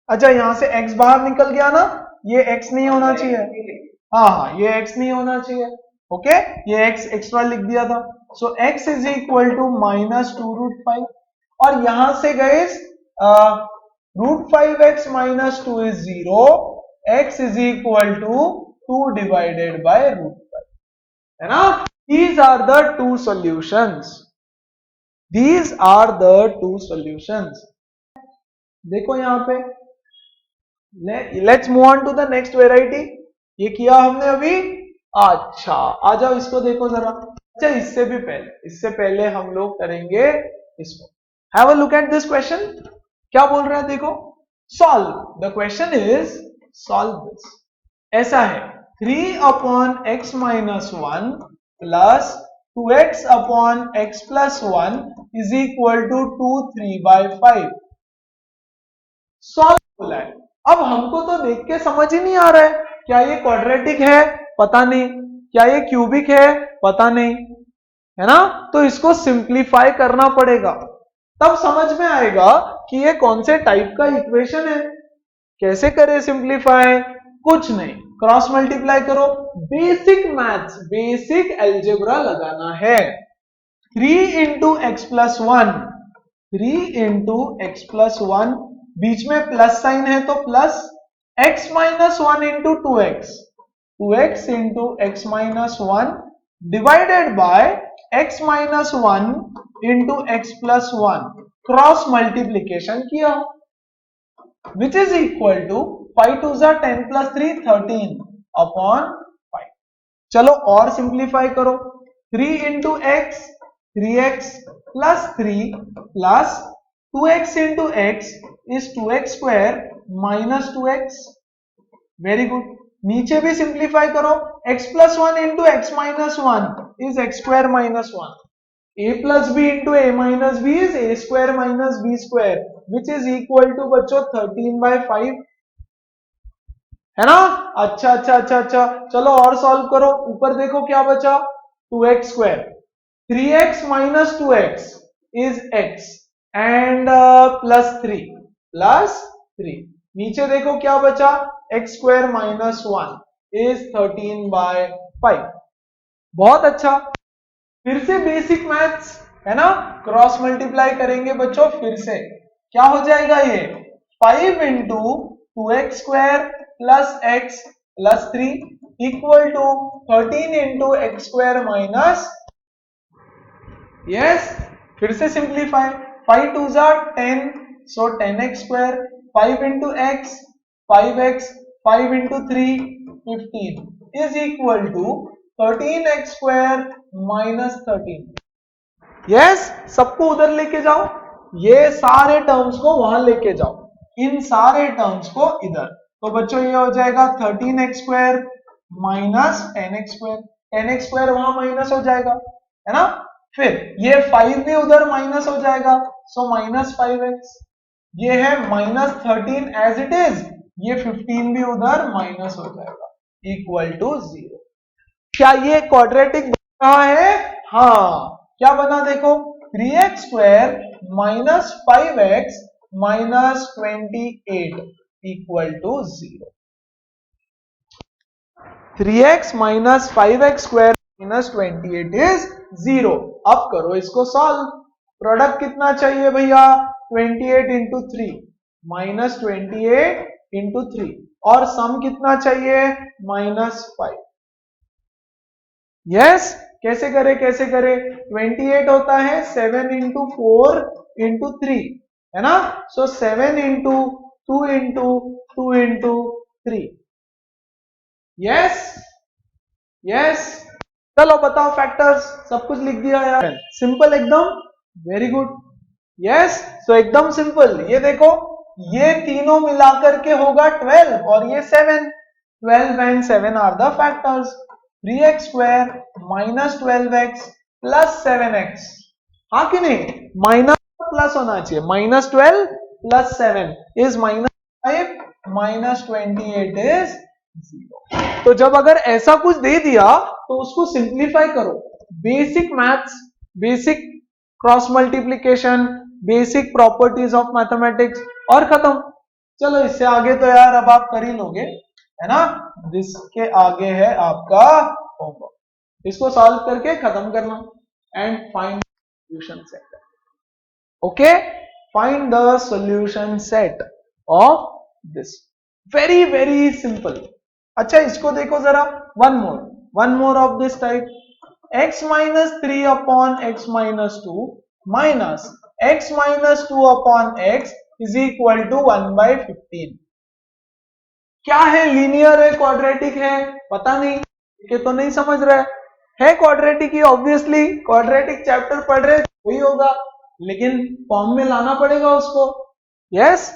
अच्छा यहां से x बाहर निकल गया ना, ये x नहीं होना चाहिए, हाँ ये x नहीं होना चाहिए, ओके ये x एक्स्ट्रा लिख दिया था, so x is equal to -2√5 और यहां से गए √5x minus 2 is 0, x is equal to 2 divided by √5, है ना। These are the two solutions. These are the two solutions. देखो यहां पे, let's move on to the next variety. ये किया हमने अभी, अच्छा आ जाओ इसको देखो जरा, अच्छा इससे पहले हम लोग करेंगे इसको, have a look at this question, क्या बोल रहा है देखो, solve the question is solve this, ऐसा है 3/x minus 1 plus 2x upon x plus 1 is equal to 2/3/5, solve बोला है। अब हमको तो देख के समझ ही नहीं आ रहा है, क्या ये क्वाड्रेटिक है पता नहीं, क्या ये क्यूबिक है पता नहीं, है ना, तो इसको सिंप्लीफाई करना पड़ेगा, तब समझ में आएगा कि ये कौन से टाइप का इक्वेशन है। कैसे करें सिंप्लीफाई, कुछ नहीं, क्रॉस मल्टीप्लाई करो, बेसिक मैथ्स, बेसिक अलजेब्रा लगाना है, 3 into x plus 1, 3 into x plus 1, बीच में प्लस साइन है तो plus, x minus 1 into 2x, 2x into x minus 1 divided by x minus 1 into x plus 1, cross multiplication किया, which is equal to 5 2 10 plus 3 13 upon 5। चलो और simplify करो, 3 into x 3x plus 3 plus 2x into x is 2x square minus 2x, very good, नीचे भी simplify करो, x plus 1 into x minus 1 is x square minus 1, a plus b into a minus b is a square minus b square, which is equal to बच्चों 13/5 है ना। अच्छा अच्छा अच्छा अच्छा, चलो और सॉल्व करो। ऊपर देखो क्या बचा, 2x square, 3x minus 2x is x and +3 नीचे देखो क्या बचा, x स्क्वायर माइनस 1 इज 13/5। बहुत अच्छा, फिर से बेसिक मैथ्स है ना, क्रॉस मल्टीप्लाई करेंगे बच्चों। फिर से क्या हो जाएगा ये, 5 into 2x square plus x plus 3 equal to 13 into x square minus, yes, फिर से सिंप्लीफाई, 5 2 जा 10, so 10x square, 5 into x 5x, 5 into 3 15 is equal to 13x square minus 13। Yes, सबको उधर लेके जाओ, ये सारे टर्म्स को वहां लेके जाओ, इन सारे टर्म्स को इधर। तो बच्चों ये हो जाएगा 13x square minus 10x square, 10x square वहां माइनस हो जाएगा है ना। फिर ये 5 भी उधर माइनस हो जाएगा, सो माइनस 5x। ये है माइनस 13 एज इट इज, ये 15 भी उधर माइनस हो जाएगा इक्वल टू 0। क्या ये क्वाड्रेटिक बन रहा है? हाँ, क्या बना देखो, 3x square minus 5x minus 28 equal to 0। 3x minus 5x square minus 28 is 0। अब करो इसको सॉल्व। प्रोडक्ट कितना चाहिए भैया, 28 इंटू 3 माइनस 28 इंटू 3, और सम कितना चाहिए, -5। यस, कैसे करे कैसे करे, 28 होता है 7 इंटू 4 इंटू 3 है ना, सो 7 into 2 into 2 into 3। Yes yes, चलो बताओ फैक्टर्स, सब कुछ लिख दिया यार, सिंपल एकदम, वेरी गुड। यस, तो एकदम सिंपल, ये देखो ये तीनों मिलाकर के होगा 12 और ये 7, 12 and 7 are the factors. 3x square minus 12x plus 7x, हाँ कि नहीं, माइनस प्लस होना चाहिए, -12 प्लस 7 इज -5 माइनस 28 इज 0। तो जब अगर ऐसा कुछ दे दिया तो उसको सिंप्लीफाई करो, basic maths, basic cross multiplication, basic properties of mathematics, और खत्म। चलो इससे आगे तो यार अब आप कर ही लोगे है ना, जिसके आगे है आपका होमवर्क, इसको सॉल्व करके खत्म करना and find solution set. Okay, find the solution set of this, very very simple. अच्छा इसको देखो जरा, one more of this type, x minus 3 upon x minus 2 minus x minus 2 upon x is equal to 1/15। क्या है, linear है, quadratic है, पता नहीं, ये तो नहीं समझ रहा है क्वाड्रेटिक ही, ऑब्वियसली क्वाड्रेटिक चैप्टर पढ़ रहे वही होगा, लेकिन फॉर्म में लाना पड़ेगा उसको। यस,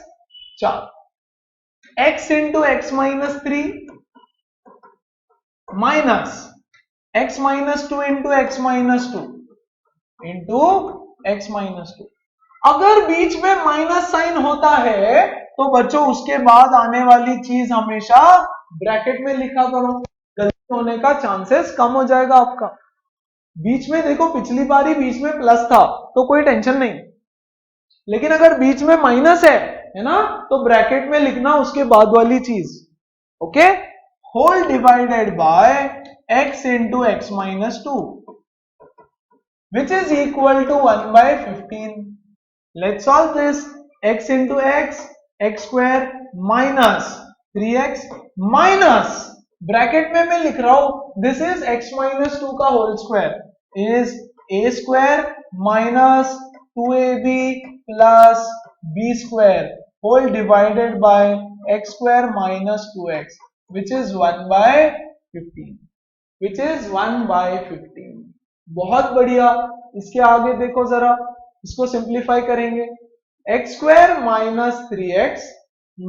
चलो x into x minus 3 minus x minus 2 into x minus 2 into x minus 2। अगर बीच में माइनस साइन होता है तो बच्चों उसके बाद आने वाली चीज हमेशा ब्रैकेट में लिखा करो, गलती होने का चांसेस कम हो जाएगा आपका। बीच में देखो, पिछली बार ही बीच में प्लस था तो कोई टेंशन नहीं, लेकिन अगर बीच में माइनस है ना, तो ब्रैकेट में लिखना उसके बाद वाली चीज। Okay, whole divided by x into x minus 2 which is equal to 1/15. Let's solve this. X into x, x square minus 3x minus bracket में मैं लिख रहा हूं, this is x minus 2 का whole square is a square minus 2ab plus b square whole divided by x square minus 2x which is 1/15, which is 1/15। बहुत बढ़िया, इसके आगे देखो जरा, इसको सिंप्लीफाई करेंगे, x square minus 3x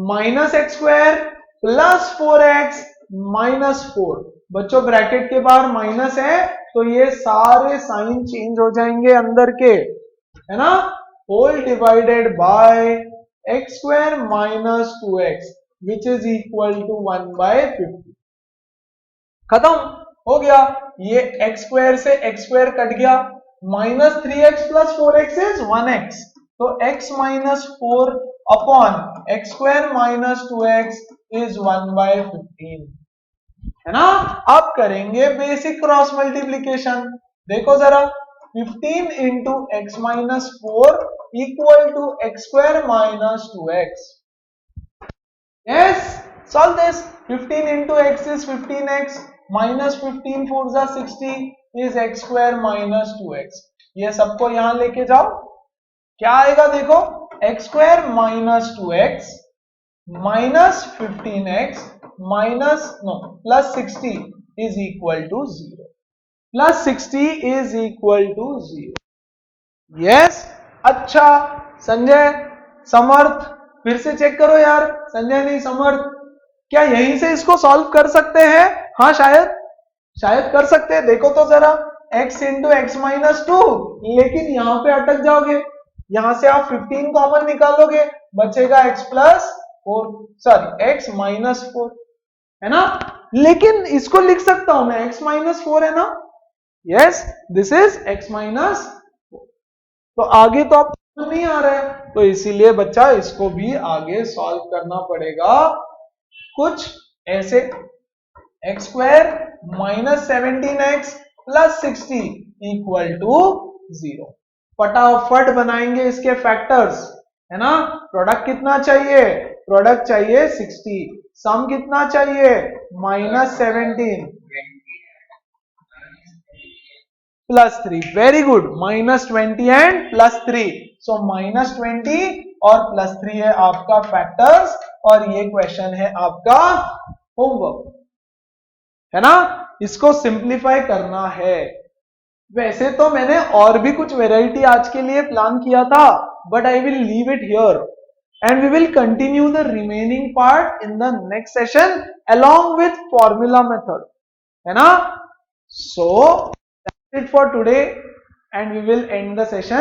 minus x square plus 4x minus 4। बच्चों bracket के बाहर माइनस है तो ये सारे साइन चेंज हो जाएंगे अंदर के, है ना, whole divided by x square minus 2x which is equal to 1 by 50. खत्म हो गया, ये x square से x square कट गया, minus 3x plus 4x is 1x, तो x minus 4 upon x square minus 2x is 1 by 15, है ना। अब करेंगे बेसिक क्रॉस मल्टीप्लीकेशन, देखो जरा 15 into x minus 4 equal to x square minus 2x. Yes, solve this. 15 into x is 15x minus 15 4s are 60 is x square minus 2x. ये सबको यहां लेके जाओ, क्या आएगा देखो, x square minus 2x minus 15x minus plus 60 is equal to 0. Plus 60 is equal to 0. Yes, अच्छा संजय, समर्थ, फिर से चेक करो यार, संजय नहीं समर्थ, क्या यहीं से इसको सॉल्व कर सकते हैं? हाँ शायद कर सकते हैं, देखो तो जरा x इंटू एक्स माइनस 2, लेकिन यहां पे अटक जाओगे, यहां से आप 15 कॉमन निकालोगे, बचेगा x plus 4, sorry x minus 4, है ना। लेकिन इसको लिख सकता हूं मैं, x माइनस 4 है ना, yes this is x minus 4, तो आगे तो आप नहीं आ रहा है, तो इसीलिए बच्चा इसको भी आगे सॉल्व करना पड़ेगा कुछ ऐसे, x square minus 17x plus 60 equal to 0. फटाफट बनाएंगे इसके फैक्टर्स, है ना। प्रोडक्ट कितना चाहिए, प्रोडक्ट चाहिए 60, सम कितना चाहिए minus 17 plus 3, very good, minus 20 and plus 3, so minus 20 और प्लस 3 है आपका फैक्टर्स, और ये क्वेश्चन है आपका होमवर्क, है ना। इसको सिंप्लीफाई करना है। वैसे तो मैंने और भी कुछ वेराइटी आज के लिए प्लान किया था, but I will leave it here and we will continue the remaining part in the next session along with formula method, है ना। So that's it for today and we will end the session.